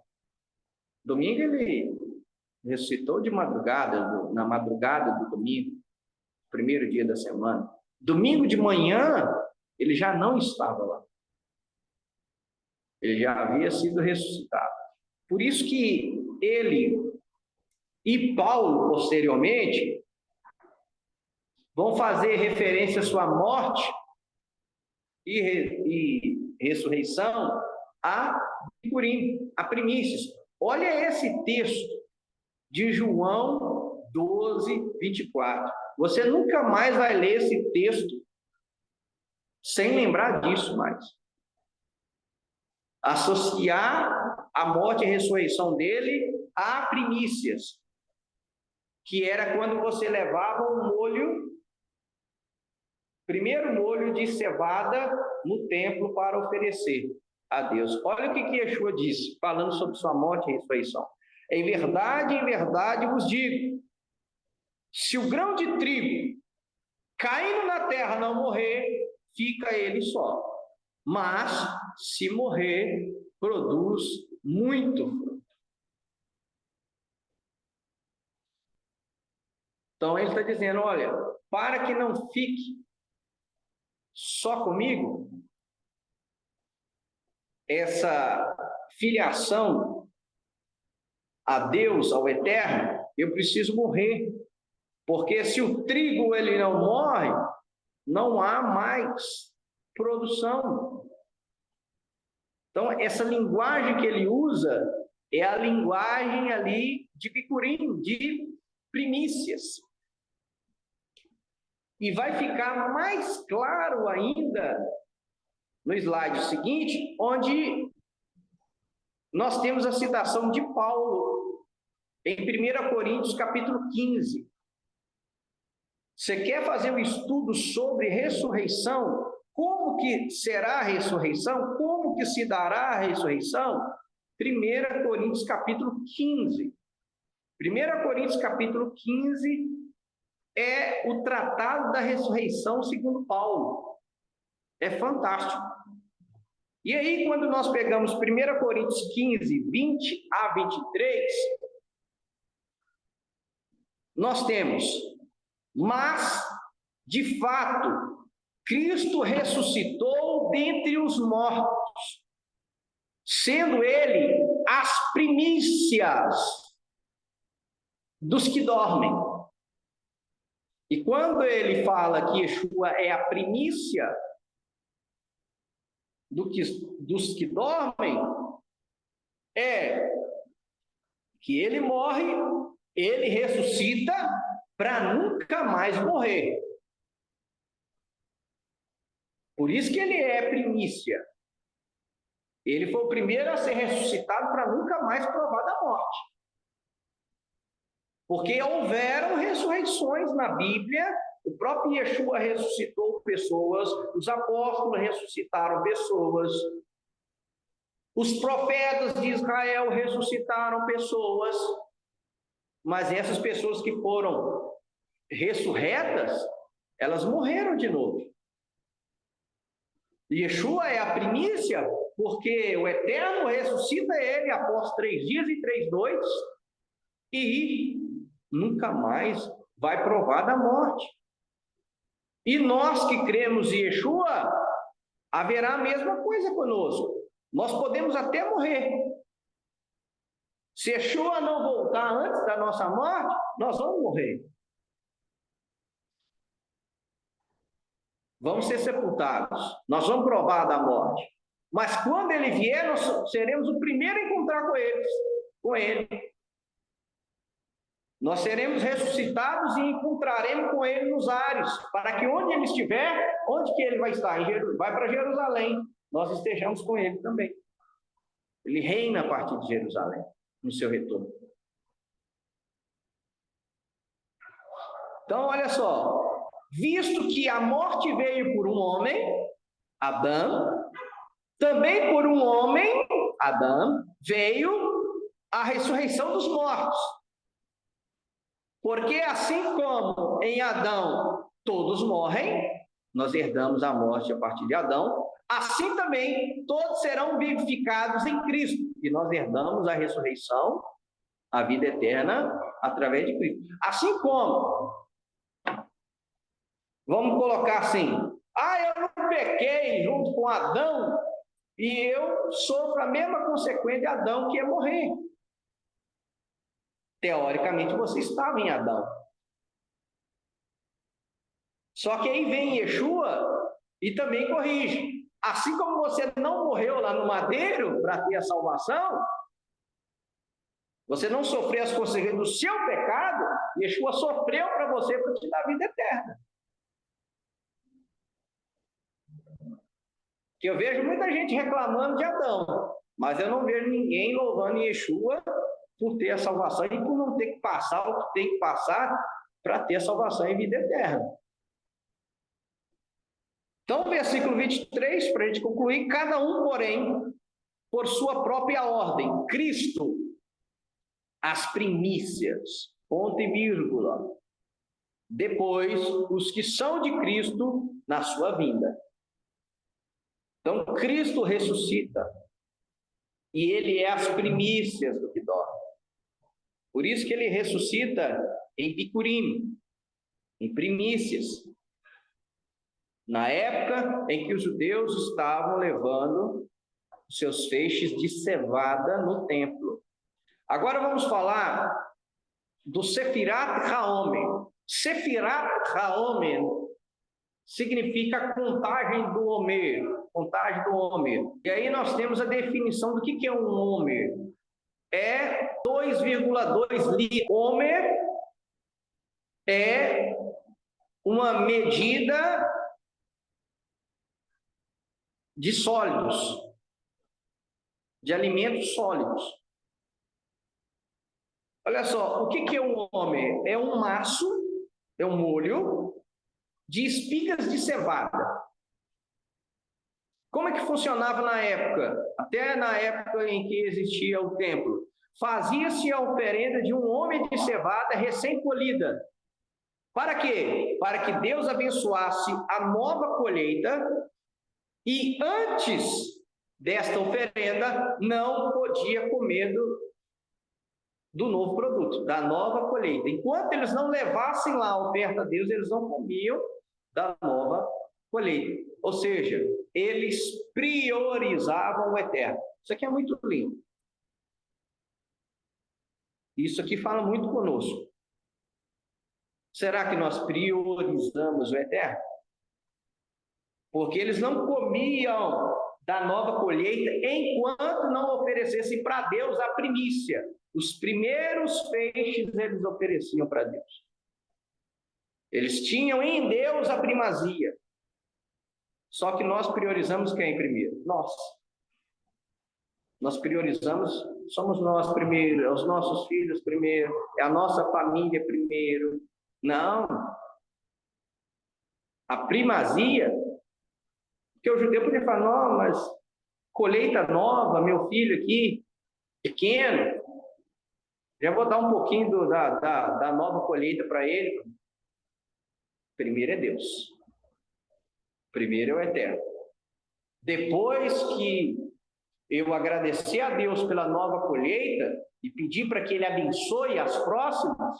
A: Domingo ele ressuscitou de madrugada, na madrugada do domingo, primeiro dia da semana. Domingo de manhã, ele já não estava lá. Ele já havia sido ressuscitado. Por isso que ele e Paulo, posteriormente, vão fazer referência à sua morte e ressurreição a Bicurim, a primícias. Olha esse texto de João 12, 24. Você nunca mais vai ler esse texto sem lembrar disso mais. Associar a morte e a ressurreição dele a primícias, que era quando você levava um molho, primeiro molho de cevada no templo para oferecer a Deus. Olha o que Yeshua disse, falando sobre sua morte e ressurreição. Em verdade vos digo, se o grão de trigo caindo na terra não morrer, fica ele só. Mas, se morrer, produz muito fruto. Então, ele está dizendo, olha, para que não fique só comigo, essa filiação a Deus, ao Eterno, eu preciso morrer. Porque se o trigo ele não morre, não há mais produção. Então, essa linguagem que ele usa é a linguagem ali de Bicurim, de primícias. E vai ficar mais claro ainda no slide seguinte, onde nós temos a citação de Paulo, em 1 Coríntios, capítulo 15. Você quer fazer um estudo sobre ressurreição? Como que será a ressurreição? Como que se dará a ressurreição? 1 Coríntios, capítulo 15. 1 Coríntios capítulo 15 é o tratado da ressurreição segundo Paulo. É fantástico. E aí, quando nós pegamos 1 Coríntios 15, 20 a 23, nós temos: mas, de fato, Cristo ressuscitou dentre os mortos, sendo ele as primícias dos que dormem. E quando ele fala que Yeshua é a primícia dos que dormem, é que ele morre, ele ressuscita para nunca mais morrer. Por isso que ele é primícia. Ele foi o primeiro a ser ressuscitado para nunca mais provar da morte. Porque houveram ressurreições na Bíblia, o próprio Yeshua ressuscitou pessoas, os apóstolos ressuscitaram pessoas, os profetas de Israel ressuscitaram pessoas, mas essas pessoas que foram ressurretas, elas morreram de novo. Yeshua é a primícia, porque o Eterno ressuscita ele após 3 dias e 3 noites, e nunca mais vai provar da morte. E nós que cremos em Yeshua, haverá a mesma coisa conosco. Nós podemos até morrer. Se Yeshua não voltar antes da nossa morte, nós vamos morrer. Vamos ser sepultados. Nós vamos provar da morte. Mas quando ele vier, nós seremos o primeiro a encontrar com ele. Nós seremos ressuscitados e encontraremos com ele nos ares, para que onde ele estiver, onde que ele vai estar? Vai para Jerusalém. Nós estejamos com ele também. Ele reina a partir de Jerusalém, no seu retorno. Então, olha só. Visto que a morte veio por um homem, Adão, também por um homem, Adão, veio a ressurreição dos mortos. Porque assim como em Adão todos morrem, nós herdamos a morte a partir de Adão, assim também todos serão vivificados em Cristo, e nós herdamos a ressurreição, a vida eterna, através de Cristo. Assim como, vamos colocar assim, eu não pequei junto com Adão, e eu sofro a mesma consequência de Adão, que é morrer. Teoricamente, você estava em Adão. Só que aí vem Yeshua e também corrige. Assim como você não morreu lá no madeiro para ter a salvação, você não sofreu as consequências do seu pecado, Yeshua sofreu para você para te dar a vida eterna. Que eu vejo muita gente reclamando de Adão, mas eu não vejo ninguém louvando Yeshua por ter a salvação e por não ter que passar o que tem que passar para ter a salvação em vida eterna. Então, versículo 23, para a gente concluir: cada um, porém, por sua própria ordem, Cristo, as primícias, ponto e vírgula. Depois, os que são de Cristo na sua vinda. Então, Cristo ressuscita, e ele é as primícias do que dorme. Por isso que ele ressuscita em Bicurim, em primícias, na época em que os judeus estavam levando seus feixes de cevada no templo. Agora vamos falar do Sefirat Haomer. Sefirat Haomer significa a contagem do Homer, contagem do Homer. E aí nós temos a definição do que é um Homer. É 2,2 litros. Homer é uma medida de sólidos, de alimentos sólidos. Olha só, o que é um Homer? É um maço, é um molho de espigas de cevada. Como é que funcionava na época? Até na época em que existia o templo. fazia-se a oferenda de um homem de cevada recém-colhida. Para quê? Para que Deus abençoasse a nova colheita, e antes desta oferenda não podia comer do novo produto, da nova colheita. Enquanto eles não levassem lá a oferta a Deus, eles não comiam da nova colheita. Ou seja, eles priorizavam o eterno. Isso aqui é muito lindo. Isso aqui fala muito conosco. Será que nós priorizamos o eterno? Porque eles não comiam da nova colheita enquanto não oferecessem para Deus a primícia. Os primeiros feixes eles ofereciam para Deus. Eles tinham em Deus a primazia. Só que nós priorizamos quem primeiro? Nós. Nós priorizamos, somos nós primeiro, é os nossos filhos primeiro, é a nossa família primeiro. Não. A primazia, porque o judeu podia falar, não, mas colheita nova, meu filho aqui, pequeno, já vou dar um pouquinho da nova colheita para ele. Primeiro é Deus. Primeiro é o eterno. Depois que eu agradecer a Deus pela nova colheita e pedir para que Ele abençoe as próximas,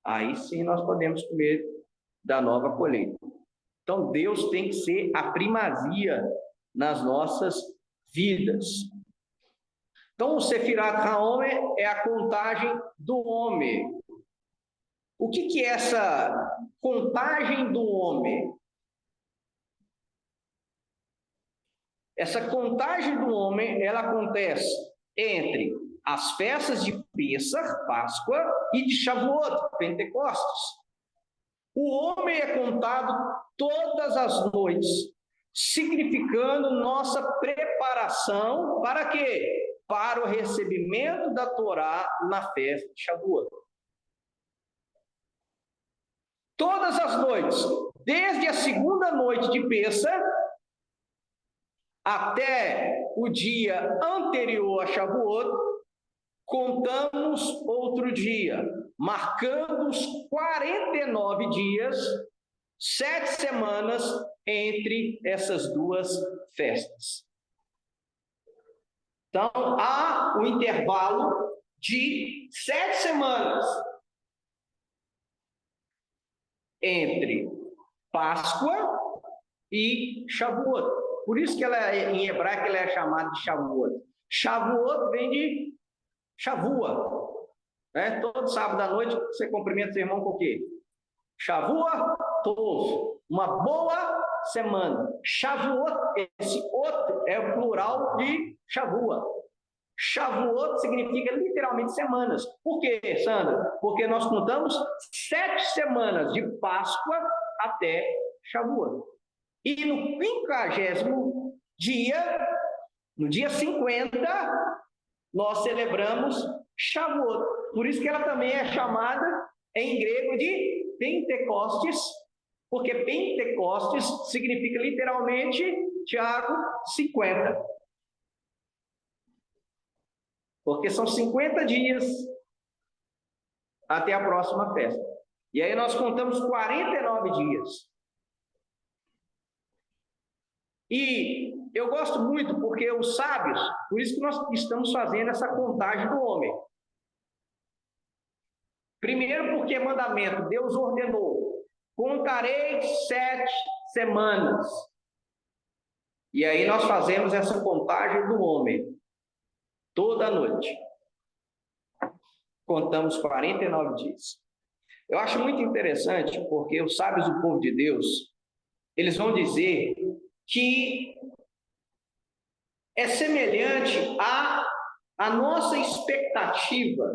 A: aí sim nós podemos comer da nova colheita. Então Deus tem que ser a primazia nas nossas vidas. Então o Sefirat HaOmer é a contagem do homem. O que é essa contagem do homem? Essa contagem do homem, ela acontece entre as festas de Pêssar, Páscoa, e de Shavuot, Pentecostes. O homem é contado todas as noites, significando nossa preparação para quê? Para o recebimento da Torá na festa de Shavuot. Todas as noites, desde a segunda noite de Pêssar até o dia anterior a Shavuot, contamos outro dia, marcando os 49 dias, 7 semanas entre essas duas festas. Então, há um intervalo de 7 semanas entre Páscoa e Shavuot. Por isso que ela, em hebraico, ela é chamada de Shavuot. Shavuot vem de Shavua. Né? Todo sábado à noite você cumprimenta seu irmão com o quê? Shavua Tov. Uma boa semana. Shavuot, esse outro é o plural de Shavua. Shavuot significa literalmente semanas. Por quê, Sandra? Porque nós contamos 7 semanas de Páscoa até Shavuot. E no 50º dia, no dia 50, nós celebramos Shavuot. Por isso que ela também é chamada, em grego, de Pentecostes, porque Pentecostes significa literalmente, Tiago, 50. Porque são 50 dias até a próxima festa. E aí nós contamos 49 dias. E eu gosto muito porque os sábios, por isso que nós estamos fazendo essa contagem do homem. Primeiro porque é mandamento, Deus ordenou, contarei 7 semanas. E aí nós fazemos essa contagem do homem, toda noite. Contamos 49 dias. Eu acho muito interessante porque os sábios do povo de Deus, eles vão dizer que é semelhante à nossa expectativa.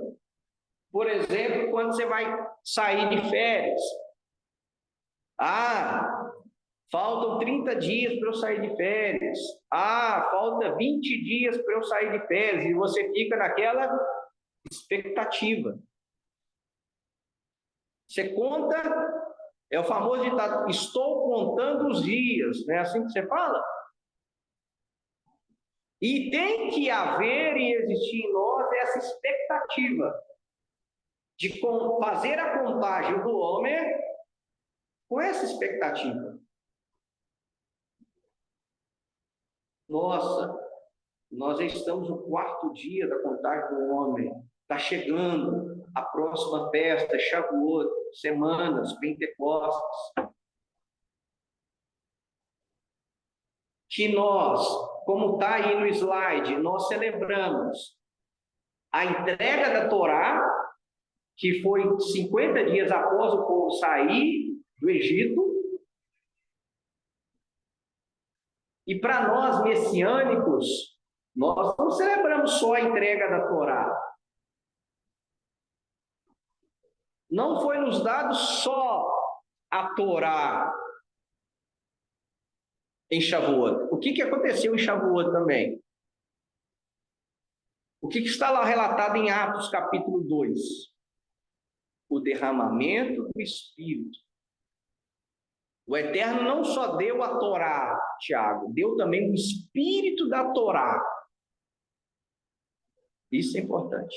A: Por exemplo, quando você vai sair de férias. Faltam 30 dias para eu sair de férias. Falta 20 dias para eu sair de férias. E você fica naquela expectativa. Você conta, é o famoso ditado, estou contando os dias, não é assim que você fala? E tem que haver e existir em nós essa expectativa de fazer a contagem do homem com essa expectativa. Nossa, nós já estamos no 4º dia da contagem do homem. Está chegando a próxima festa, Shavuot, semanas, Pentecostes. Que nós, como está aí no slide, nós celebramos a entrega da Torá, que foi 50 dias após o povo sair do Egito. E para nós messiânicos, nós não celebramos só a entrega da Torá. Não foi nos dado só a Torá em Shavuot. O que aconteceu em Shavuot também? O que está lá relatado em Atos capítulo 2? O derramamento do Espírito. O Eterno não só deu a Torá, Tiago, deu também o Espírito da Torá. Isso é importante.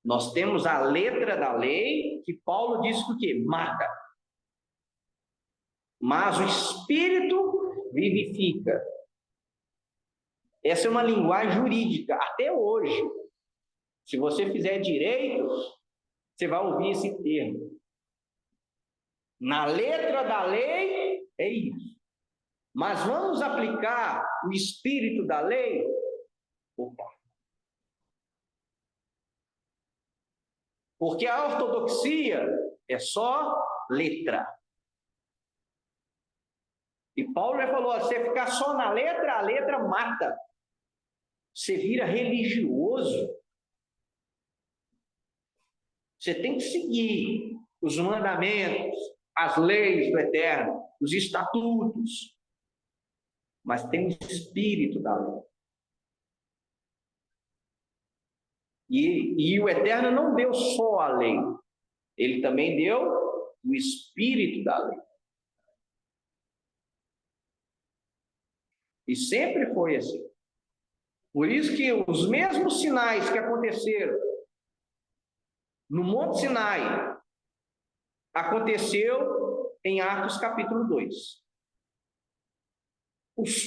A: Nós temos a letra da lei, que Paulo diz que o quê? Mata. Mas o Espírito vivifica. Essa é uma linguagem jurídica, até hoje. Se você fizer direito, você vai ouvir esse termo. Na letra da lei, é isso. Mas vamos aplicar o espírito da lei? Opa. Porque a ortodoxia é só letra. E Paulo já falou, você ficar só na letra, a letra mata. Você vira religioso. Você tem que seguir os mandamentos, as leis do Eterno, os estatutos. Mas tem o espírito da lei. E o Eterno não deu só a lei. Ele também deu o espírito da lei. E sempre foi assim. Por isso que os mesmos sinais que aconteceram no Monte Sinai, aconteceu em Atos capítulo 2.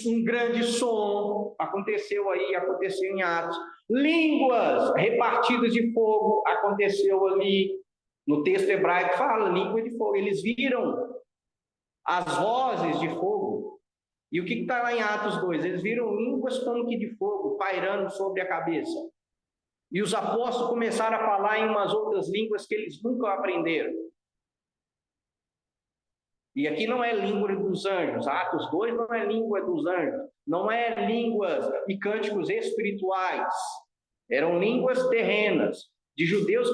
A: Um grande som aconteceu em Atos. Línguas repartidas de fogo aconteceu ali. No texto hebraico fala língua de fogo. Eles viram as vozes de fogo. E o que está lá em Atos 2? Eles viram línguas como que de fogo, pairando sobre a cabeça. E os apóstolos começaram a falar em umas outras línguas que eles nunca aprenderam. E aqui não é língua dos anjos. Atos 2 não é língua dos anjos. Não é línguas e cânticos espirituais. Eram línguas terrenas, de judeus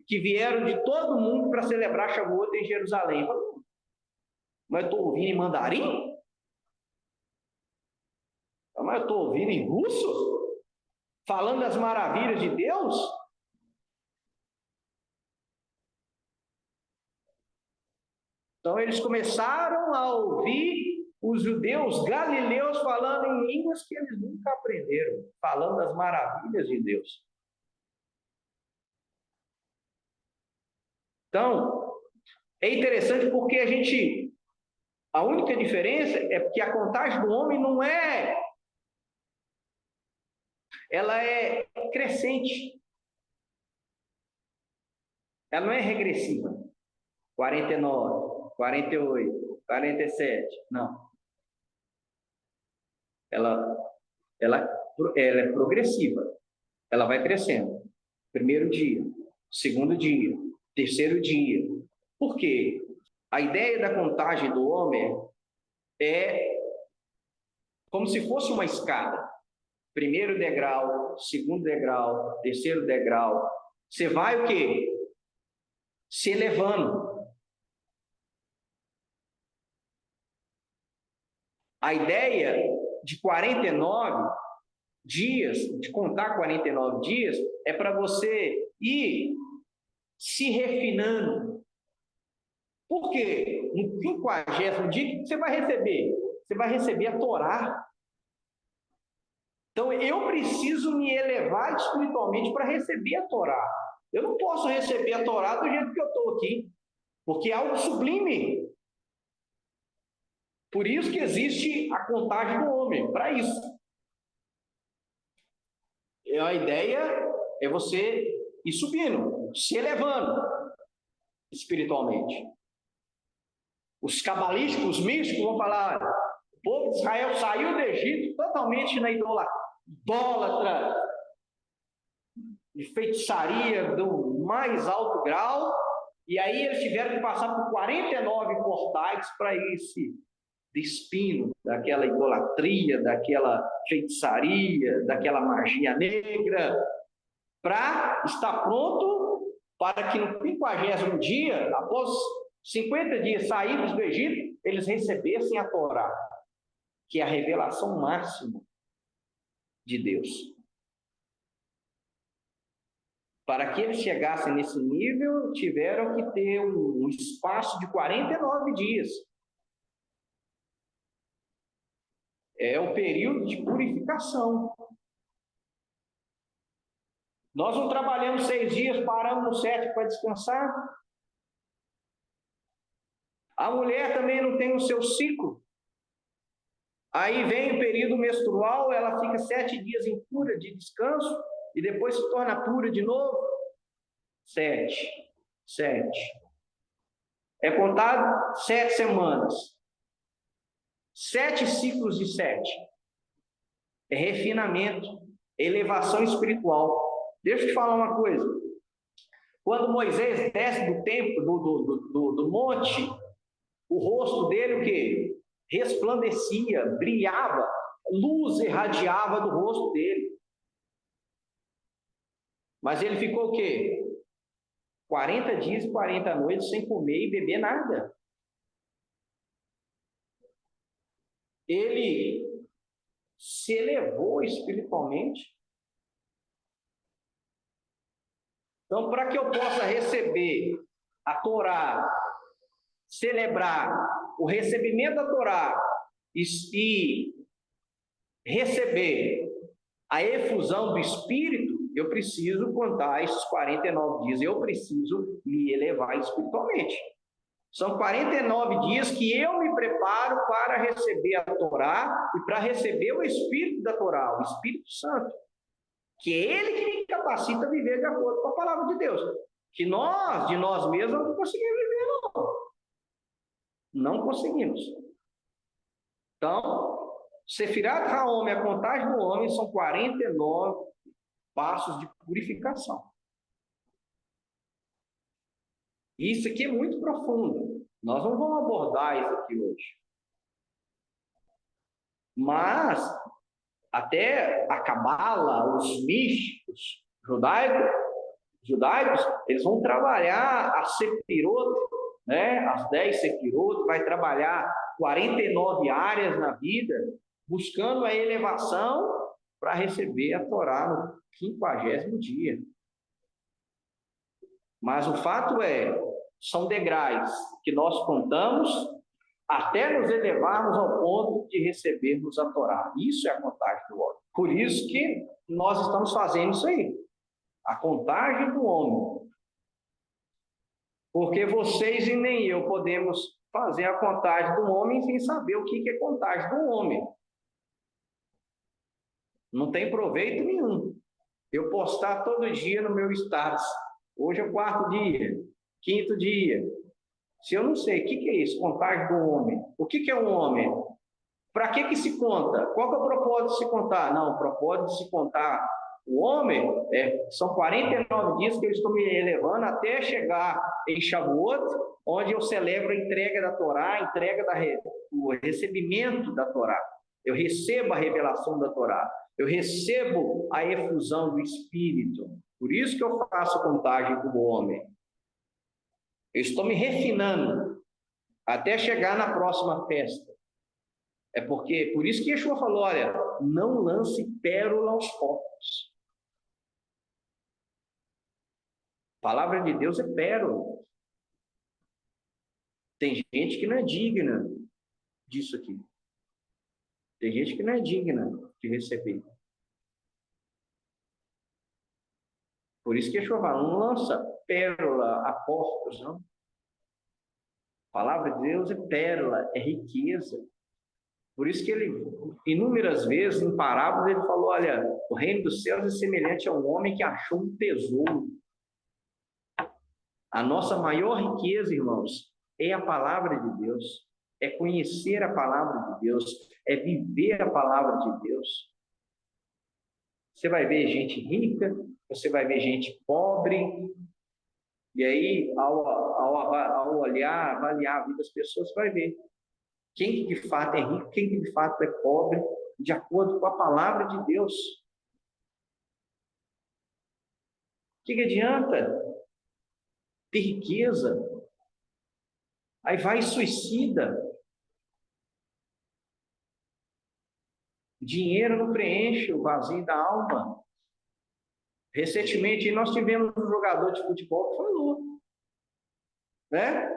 A: que vieram de todo mundo para celebrar Shavuot em Jerusalém. Mas eu estou ouvindo em mandarim? Mas eu estou ouvindo em russo? Falando das maravilhas de Deus? Então eles começaram a ouvir os judeus galileus falando em línguas que eles nunca aprenderam, falando das maravilhas de Deus. Então, é interessante porque a única diferença é que a contagem do homem ela é crescente. Ela não é regressiva. 49, 48, 47, não. Ela é progressiva. Ela vai crescendo. Primeiro dia, segundo dia, terceiro dia. Por quê? A ideia da contagem do homem é como se fosse uma escada. Primeiro degrau, segundo degrau, terceiro degrau. Você vai o quê? Se elevando. A ideia de 49 dias, de contar 49 dias, é para você ir se refinando. Por quê? No 50º dia, o que você vai receber? Você vai receber a Torá. Então, eu preciso me elevar espiritualmente para receber a Torá. Eu não posso receber a Torá do jeito que eu estou aqui, porque é algo sublime. Por isso que existe a contagem do homem, para isso. A ideia é você ir subindo, se elevando espiritualmente. Os cabalísticos, os místicos vão falar: o povo de Israel saiu do Egito totalmente na idólatra, de feitiçaria do mais alto grau, e aí eles tiveram que passar por 49 portais para ir se despindo daquela idolatria, daquela feitiçaria, daquela magia negra, para estar pronto para que no 50º dia, após 50 dias saídos do Egito, eles recebessem a Torá, que é a revelação máxima de Deus. Para que eles chegassem nesse nível, tiveram que ter um espaço de 49 dias. É o período de purificação. Nós não trabalhamos 6 dias, paramos no 7 para descansar. A mulher também não tem o seu ciclo. Aí vem o período menstrual, ela fica 7 dias impura de descanso e depois se torna pura de novo. 7. É contado 7 semanas. 7 ciclos de 7. É refinamento, elevação espiritual. Deixa eu te falar uma coisa. Quando Moisés desce do templo, do monte, o rosto dele o quê? Resplandecia, brilhava, luz irradiava do rosto dele. Mas ele ficou o quê? 40 dias e 40 noites sem comer e beber nada. Ele se elevou espiritualmente. Então, para que eu possa receber a Torá, celebrar o recebimento da Torá e receber a efusão do Espírito, eu preciso contar esses 49 dias, eu preciso me elevar espiritualmente. São 49 dias que eu me preparo para receber a Torá e para receber o Espírito da Torá, o Espírito Santo, que é ele que me capacita a viver de acordo com a palavra de Deus. Que nós, de nós mesmos, não conseguimos viver, não. Não conseguimos. Então, Sefirat Haom, a contagem do homem, são 49 passos de purificação. Isso aqui é muito profundo. Nós não vamos abordar isso aqui hoje. Mas, até a Cabala, os místicos judaicos, eles vão trabalhar a Sefirot, né? As 10 Sefirot, vai trabalhar 49 áreas na vida, buscando a elevação para receber a Torá no 50º dia. Mas o fato é, são degraus que nós contamos até nos elevarmos ao ponto de recebermos a Torá. Isso é a contagem do homem. Por isso que nós estamos fazendo isso aí. A contagem do homem. Porque vocês e nem eu podemos fazer a contagem do homem sem saber o que é contagem do homem. Não tem proveito nenhum. Eu postar todo dia no meu status. Hoje é o 4º dia, 5º dia. Se eu não sei o que é isso, contagem do homem. O que é um homem? Para que se conta? Qual que é o propósito de se contar? Não, o propósito de se contar o homem são 49 dias que eu estou me elevando até chegar em Shavuot, onde eu celebro a entrega da Torá, o recebimento da Torá. Eu recebo a revelação da Torá. Eu recebo a efusão do Espírito. Por isso que eu faço a contagem do homem. Eu estou me refinando até chegar na próxima festa. Por isso que Yeshua falou, olha, não lance pérola aos porcos. A palavra de Deus é pérola. Tem gente que não é digna disso aqui. Tem gente que não é digna de receber. Por isso que Yeshua fala, não lança pérola a porcos, não. A palavra de Deus é pérola, é riqueza. Por isso que ele, inúmeras vezes, em parábolas, ele falou, olha, o reino dos céus é semelhante a um homem que achou um tesouro. A nossa maior riqueza, irmãos, é a palavra de Deus, é conhecer a palavra de Deus, é viver a palavra de Deus. Você vai ver gente rica, você vai ver gente pobre, e aí, ao olhar, avaliar a vida das pessoas, você vai ver quem que de fato é rico, quem que de fato é pobre, de acordo com a palavra de Deus. O que adianta ter riqueza? Aí vai e suicida. Dinheiro não preenche o vazio da alma. Recentemente, nós tivemos um jogador de futebol que falou, né?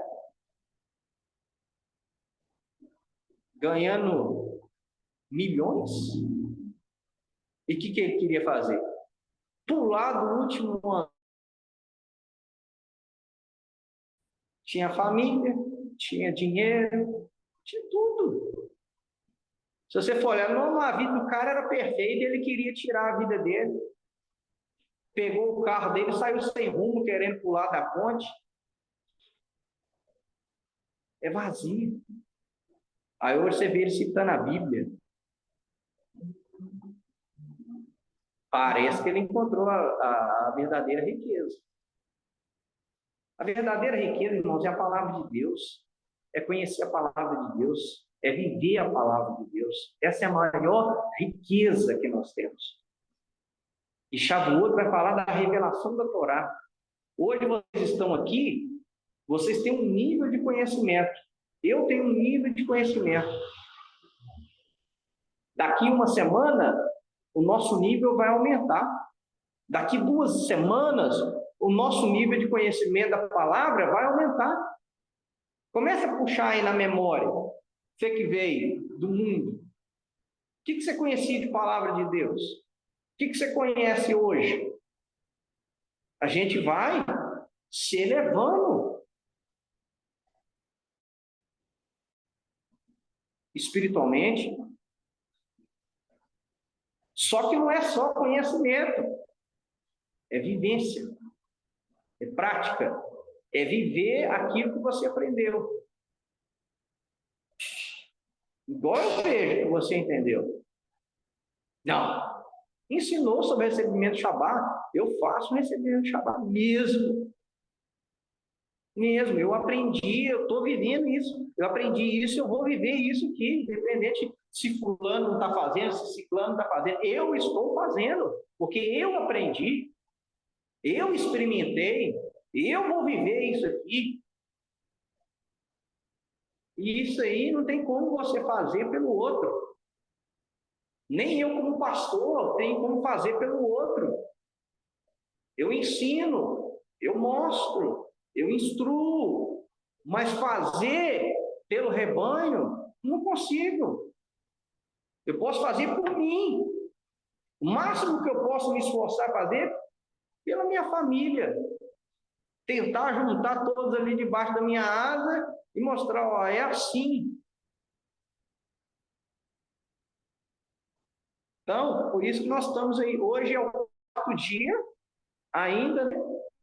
A: Ganhando milhões. E o que ele queria fazer? Pular do último ano. Tinha família, tinha dinheiro, tinha tudo. Se você for olhar, não, a vida do cara era perfeita, ele queria tirar a vida dele. Pegou o carro dele, saiu sem rumo, querendo pular da ponte. É vazio. Aí hoje você vê ele citando a Bíblia. Parece que ele encontrou a verdadeira riqueza. A verdadeira riqueza, irmãos, é a palavra de Deus. É conhecer a palavra de Deus. É viver a palavra de Deus. Essa é a maior riqueza que nós temos. E Shavuot vai falar da revelação da Torá. Hoje vocês estão aqui, vocês têm um nível de conhecimento. Eu tenho um nível de conhecimento. Daqui uma semana, o nosso nível vai aumentar. Daqui 2 semanas, o nosso nível de conhecimento da palavra vai aumentar. Começa a puxar aí na memória. Você que veio do mundo. O que você conhecia de palavra de Deus? O que você conhece hoje? A gente vai se elevando espiritualmente. Só que não é só conhecimento, é vivência, é prática, é viver aquilo que você aprendeu. Igual eu vejo que você entendeu. Não. Ensinou sobre recebimento de Shabá, eu faço recebimento de Shabá mesmo. Eu aprendi, eu estou vivendo isso. Eu aprendi isso, eu vou viver isso aqui, independente se fulano não está fazendo, se ciclano está fazendo. Eu estou fazendo, porque eu aprendi, eu experimentei, eu vou viver isso aqui. E isso aí não tem como você fazer pelo outro. Nem eu, como pastor, tenho como fazer pelo outro. Eu ensino, eu mostro, eu instruo, mas fazer pelo rebanho, não consigo. Eu posso fazer por mim. O máximo que eu posso me esforçar a fazer pela minha família. Tentar juntar todos ali debaixo da minha asa e mostrar, ó, é assim. Então, por isso que nós estamos aí. Hoje é o 4º dia, ainda,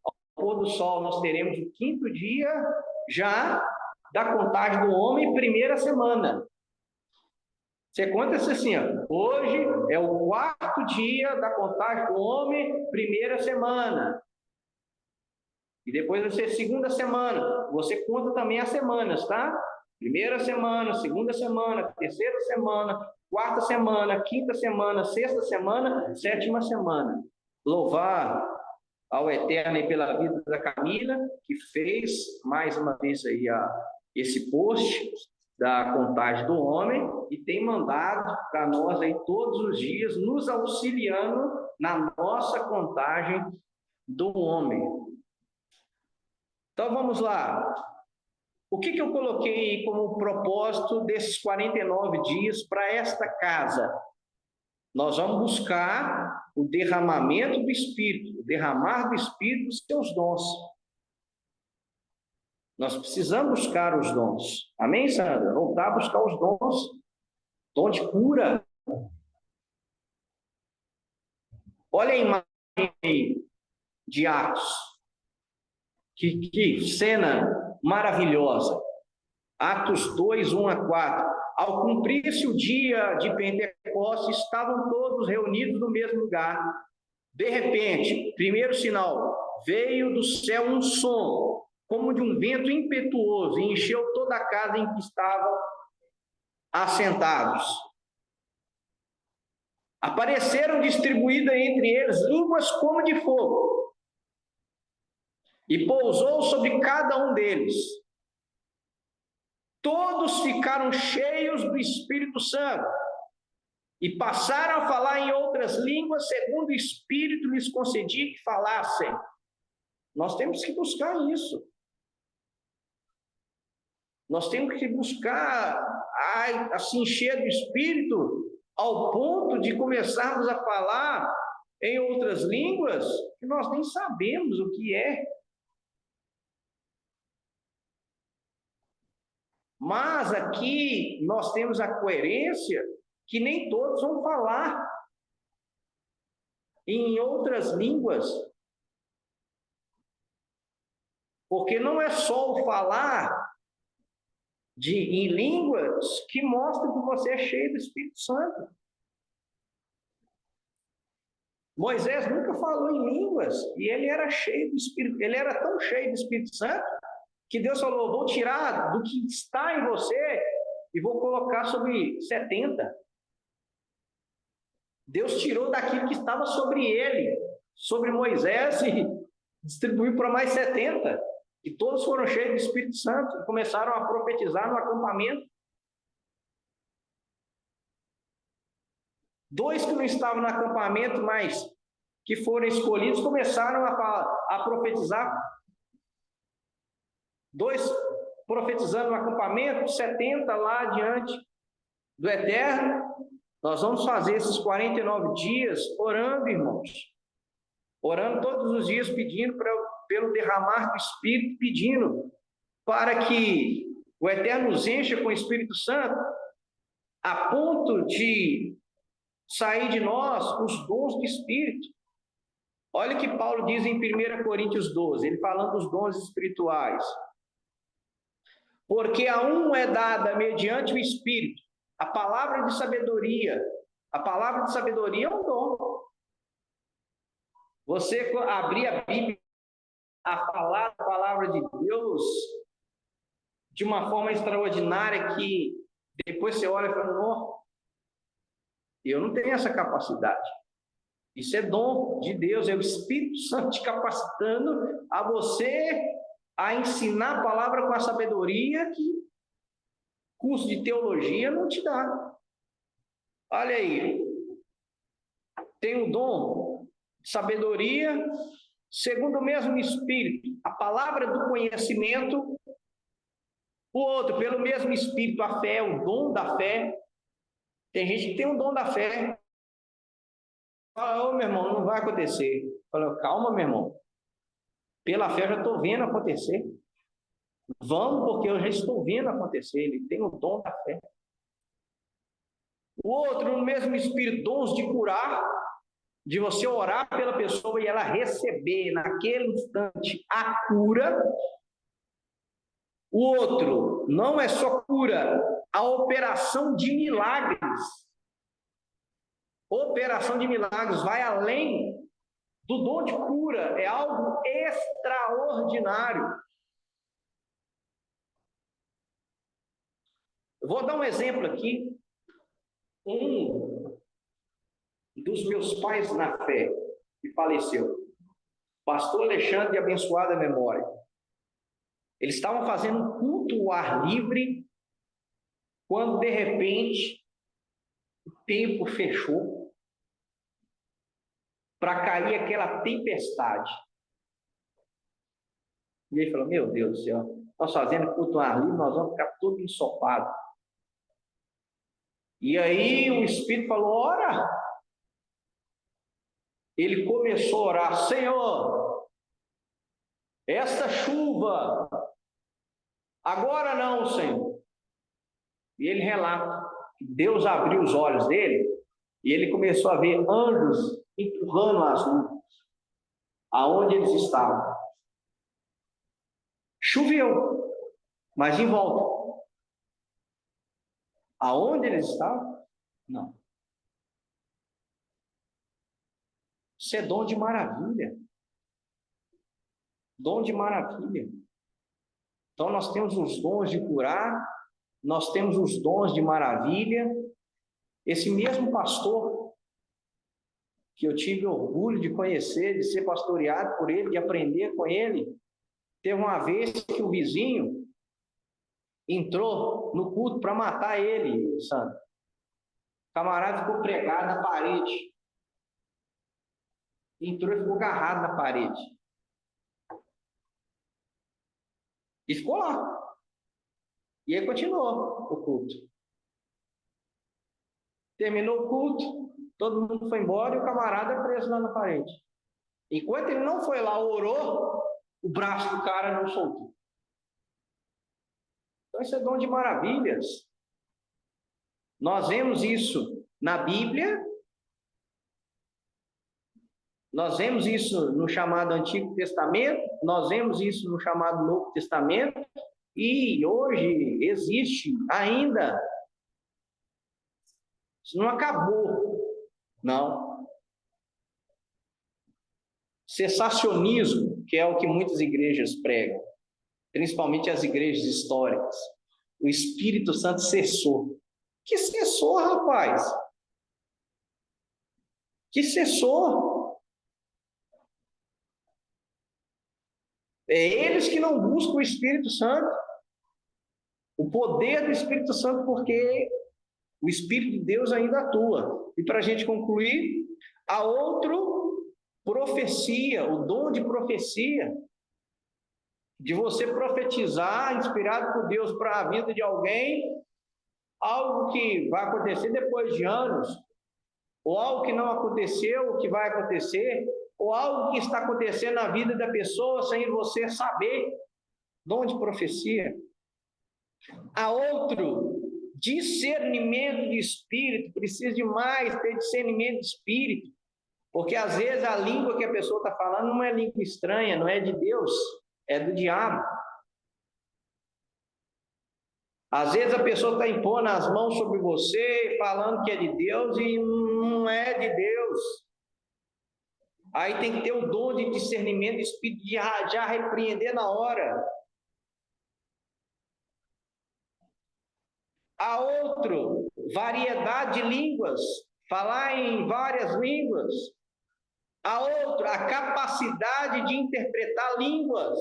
A: ao pôr do sol, nós teremos o 5º dia já da contagem do homem, primeira semana. Você conta assim, ó, hoje é o 4º dia da contagem do homem, primeira semana. E depois vai ser segunda semana. Você conta também as semanas, tá? Primeira semana, segunda semana, terceira semana, 4ª semana, 5ª semana, 6ª semana, 7ª semana. Louvar ao Eterno e pela vida da Camila, que fez mais uma vez aí esse post da contagem do homem e tem mandado para nós aí todos os dias, nos auxiliando na nossa contagem do homem. Então vamos lá. O que eu coloquei como propósito desses 49 dias para esta casa? Nós vamos buscar o derramamento do Espírito, o derramar do Espírito dos seus dons. Nós precisamos buscar os dons. Amém, Sandra? Voltar a buscar os dons. Dom de cura. Olha a imagem aí de Atos. Que cena maravilhosa. Atos 2, 1 a 4. Ao cumprir-se o dia de Pentecostes, estavam todos reunidos no mesmo lugar. De repente, primeiro sinal, veio do céu um som, como de um vento impetuoso, e encheu toda a casa em que estavam assentados. Apareceram distribuídas entre eles línguas como de fogo, e pousou sobre cada um deles. Todos ficaram cheios do Espírito Santo e passaram a falar em outras línguas, segundo o Espírito lhes concedia que falassem. Nós temos que buscar isso. Nós temos que buscar se encher do Espírito ao ponto de começarmos a falar em outras línguas que nós nem sabemos o que é. Mas aqui nós temos a coerência que nem todos vão falar em outras línguas. Porque não é só o falar em línguas que mostra que você é cheio do Espírito Santo. Moisés nunca falou em línguas e ele era cheio do Espírito. Ele era tão cheio do Espírito Santo que Deus falou: vou tirar do que está em você e vou colocar sobre 70. Deus tirou daquilo que estava sobre ele, sobre Moisés, e distribuiu para mais 70. E todos foram cheios do Espírito Santo e começaram a profetizar no acampamento. 2 que não estavam no acampamento, mas que foram escolhidos, começaram a profetizar. 2 profetizando no acampamento, 70 lá diante do Eterno. Nós vamos fazer esses 49 dias orando, irmãos. Orando todos os dias, pedindo pelo derramar do Espírito, pedindo para que o Eterno nos encha com o Espírito Santo, a ponto de sair de nós os dons do Espírito. Olha o que Paulo diz em 1 Coríntios 12, ele falando dos dons espirituais. Porque a um é dada mediante o Espírito a palavra de sabedoria. A palavra de sabedoria é um dom. Você abrir a Bíblia, a falar a palavra de Deus de uma forma extraordinária que depois você olha e fala: não, eu não tenho essa capacidade. Isso é dom de Deus, é o Espírito Santo te capacitando a você a ensinar a palavra com a sabedoria que curso de teologia não te dá. Olha aí, tem um dom de sabedoria, segundo o mesmo Espírito, a palavra do conhecimento. O outro, pelo mesmo Espírito, a fé, o dom da fé. Tem gente que tem um dom da fé. Fala: ô meu irmão, não vai acontecer. Fala: calma, meu irmão. Pela fé eu já estou vendo acontecer. Vamos, porque eu já estou vendo acontecer. Ele tem o dom da fé. O outro, no mesmo Espírito, dons de curar, de você orar pela pessoa e ela receber naquele instante a cura. O outro, não é só cura, a operação de milagres. Operação de milagres vai além do dom de cura, é algo extraordinário. Eu vou dar um exemplo aqui. Um dos meus pais na fé, que faleceu, pastor Alexandre, de abençoada memória. Eles estavam fazendo um culto ao ar livre, quando de repente o tempo fechou para cair aquela tempestade. E ele falou: meu Deus do céu, nós fazendo culto ao ar livre, nós vamos ficar todo ensopado. E aí o Espírito falou: ora, ele começou a orar: Senhor, esta chuva, agora não, Senhor. E ele relata que Deus abriu os olhos dele e ele começou a ver anjos empurrando as nuvens aonde eles estavam. Choveu, mas em volta. Aonde eles estavam? Não. Isso é dom de maravilha. Dom de maravilha. Então nós temos os dons de curar, nós temos os dons de maravilha. Esse mesmo pastor, que eu tive orgulho de conhecer, de ser pastoreado por ele, de aprender com ele, teve uma vez que o vizinho entrou no culto para matar ele, Sandro. O camarada ficou pregado na parede. Entrou e ficou agarrado na parede. E ficou lá. E aí continuou o culto. Terminou o culto, todo mundo foi embora e o camarada preso lá na parede. Enquanto ele não foi lá, orou, o braço do cara não soltou. Então isso é dom de maravilhas. Nós vemos isso na Bíblia, nós vemos isso no chamado Antigo Testamento, nós vemos isso no chamado Novo Testamento, e hoje existe ainda. Isso não acabou, não. Cessacionismo, que é o que muitas igrejas pregam, principalmente as igrejas históricas. O Espírito Santo cessou. Que cessou, rapaz? Que cessou? É eles que não buscam o Espírito Santo. O poder do Espírito Santo, porque o Espírito de Deus ainda atua. E para a gente concluir, há outro profecia, o dom de profecia, de você profetizar, inspirado por Deus para a vida de alguém, algo que vai acontecer depois de anos, ou algo que não aconteceu, que vai acontecer, ou algo que está acontecendo na vida da pessoa sem você saber. Dom de profecia. Há outro, discernimento de espírito. Precisa demais ter discernimento de espírito, porque às vezes a língua que a pessoa está falando não é língua estranha, não é de Deus, é do diabo. Às vezes a pessoa está impondo as mãos sobre você, falando que é de Deus e não é de Deus. Aí tem que ter o dom de discernimento de espírito, de já repreender na hora. Há outro, variedade de línguas, falar em várias línguas. Há outro, a capacidade de interpretar línguas.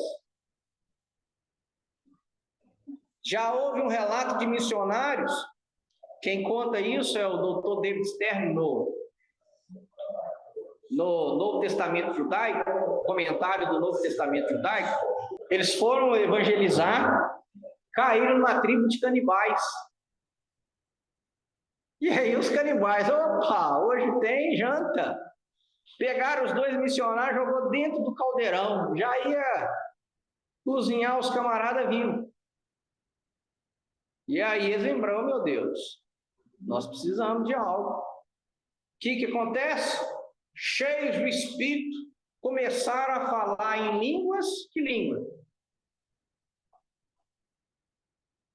A: Já houve um relato de missionários, quem conta isso é o Dr. David Stern no Novo Testamento Judaico, comentário do Novo Testamento Judaico. Eles foram evangelizar, caíram na tribo de canibais. E aí os canibais, opa, hoje tem janta. Pegaram os dois missionários, jogou dentro do caldeirão, já ia cozinhar os camaradas vivos. E aí eles lembraram, meu Deus, nós precisamos de algo. O que acontece? Cheios do Espírito, começaram a falar em línguas. Que língua?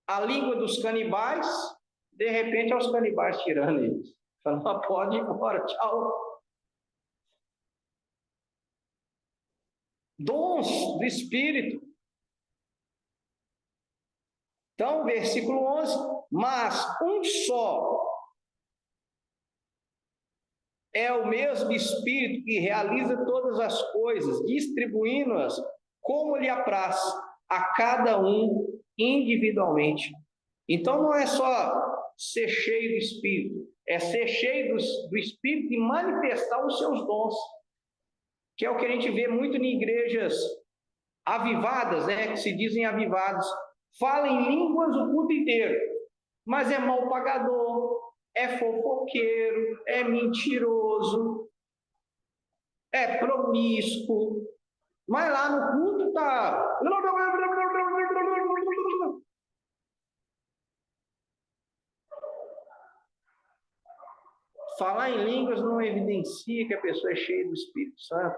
A: A língua dos canibais. De repente, os canibais tirando eles. Falando, pode ir embora, tchau. Dons do Espírito. Então, versículo 11. Mas um só é o mesmo Espírito que realiza todas as coisas, distribuindo-as como lhe apraz a cada um individualmente. Então, não é só ser cheio do Espírito, é ser cheio do Espírito e manifestar os seus dons, que é o que a gente vê muito em igrejas avivadas, né, que se dizem avivados, fala em línguas o culto inteiro, mas é mal pagador, é fofoqueiro, é mentiroso. é promíscuo, mas lá no culto tá. Falar em línguas não evidencia que a pessoa é cheia do Espírito Santo.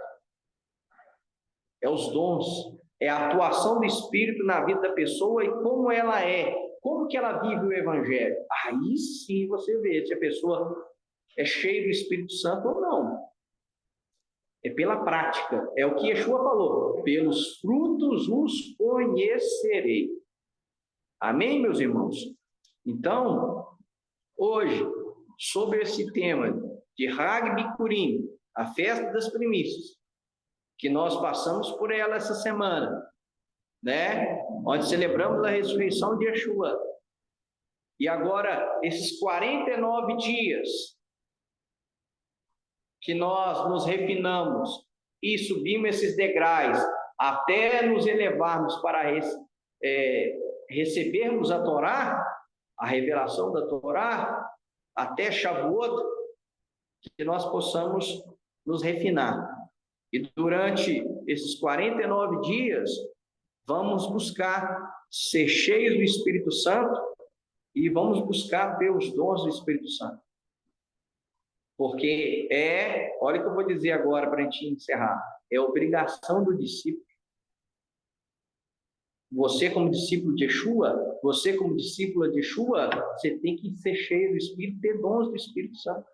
A: É os dons, é a atuação do Espírito na vida da pessoa e como ela é, como que ela vive o Evangelho. Aí sim você vê se a pessoa é cheia do Espírito Santo ou não. É pela prática, é o que Yeshua falou, pelos frutos os conhecerei. Amém, meus irmãos? Então, hoje, sobre esse tema de Hag Bikurim, a festa das primícias, que nós passamos por ela essa semana, né? Onde celebramos a ressurreição de Yeshua. E agora, esses 49 dias que nós nos refinamos e subimos esses degraus até nos elevarmos para recebermos a Torá, a revelação da Torá, até Shavuot, que nós possamos nos refinar. E durante esses 49 dias, vamos buscar ser cheios do Espírito Santo e vamos buscar ver os dons do Espírito Santo. Porque olha o que eu vou dizer agora para a gente encerrar, é obrigação do discípulo. Você como discípulo de Yeshua, você como discípula de Yeshua, você tem que ser cheio do Espírito, ter dons do Espírito Santo.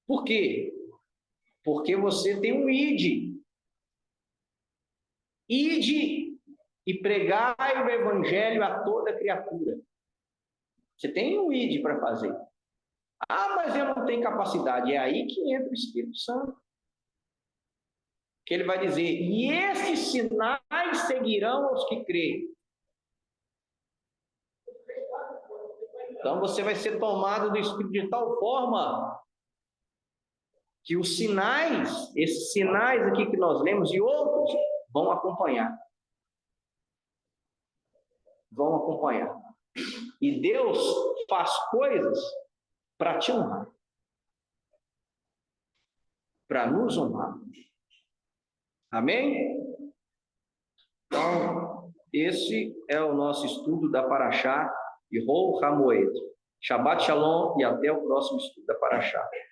A: Por quê? Porque você tem um ide. Ide e pregai o Evangelho a toda criatura. Você tem um ide para fazer. Ah, mas eu não tenho capacidade. É aí que entra o Espírito Santo. Que ele vai dizer, e esses sinais seguirão os que creem. Então você vai ser tomado do Espírito de tal forma que os sinais, esses sinais aqui que nós lemos e outros, vão acompanhar. Vão acompanhar. E Deus faz coisas para te honrar. Para nos honrar. Amém? Então, esse é o nosso estudo da Parashá de Hol HaMoed. Shabbat Shalom e até o próximo estudo da Parashá.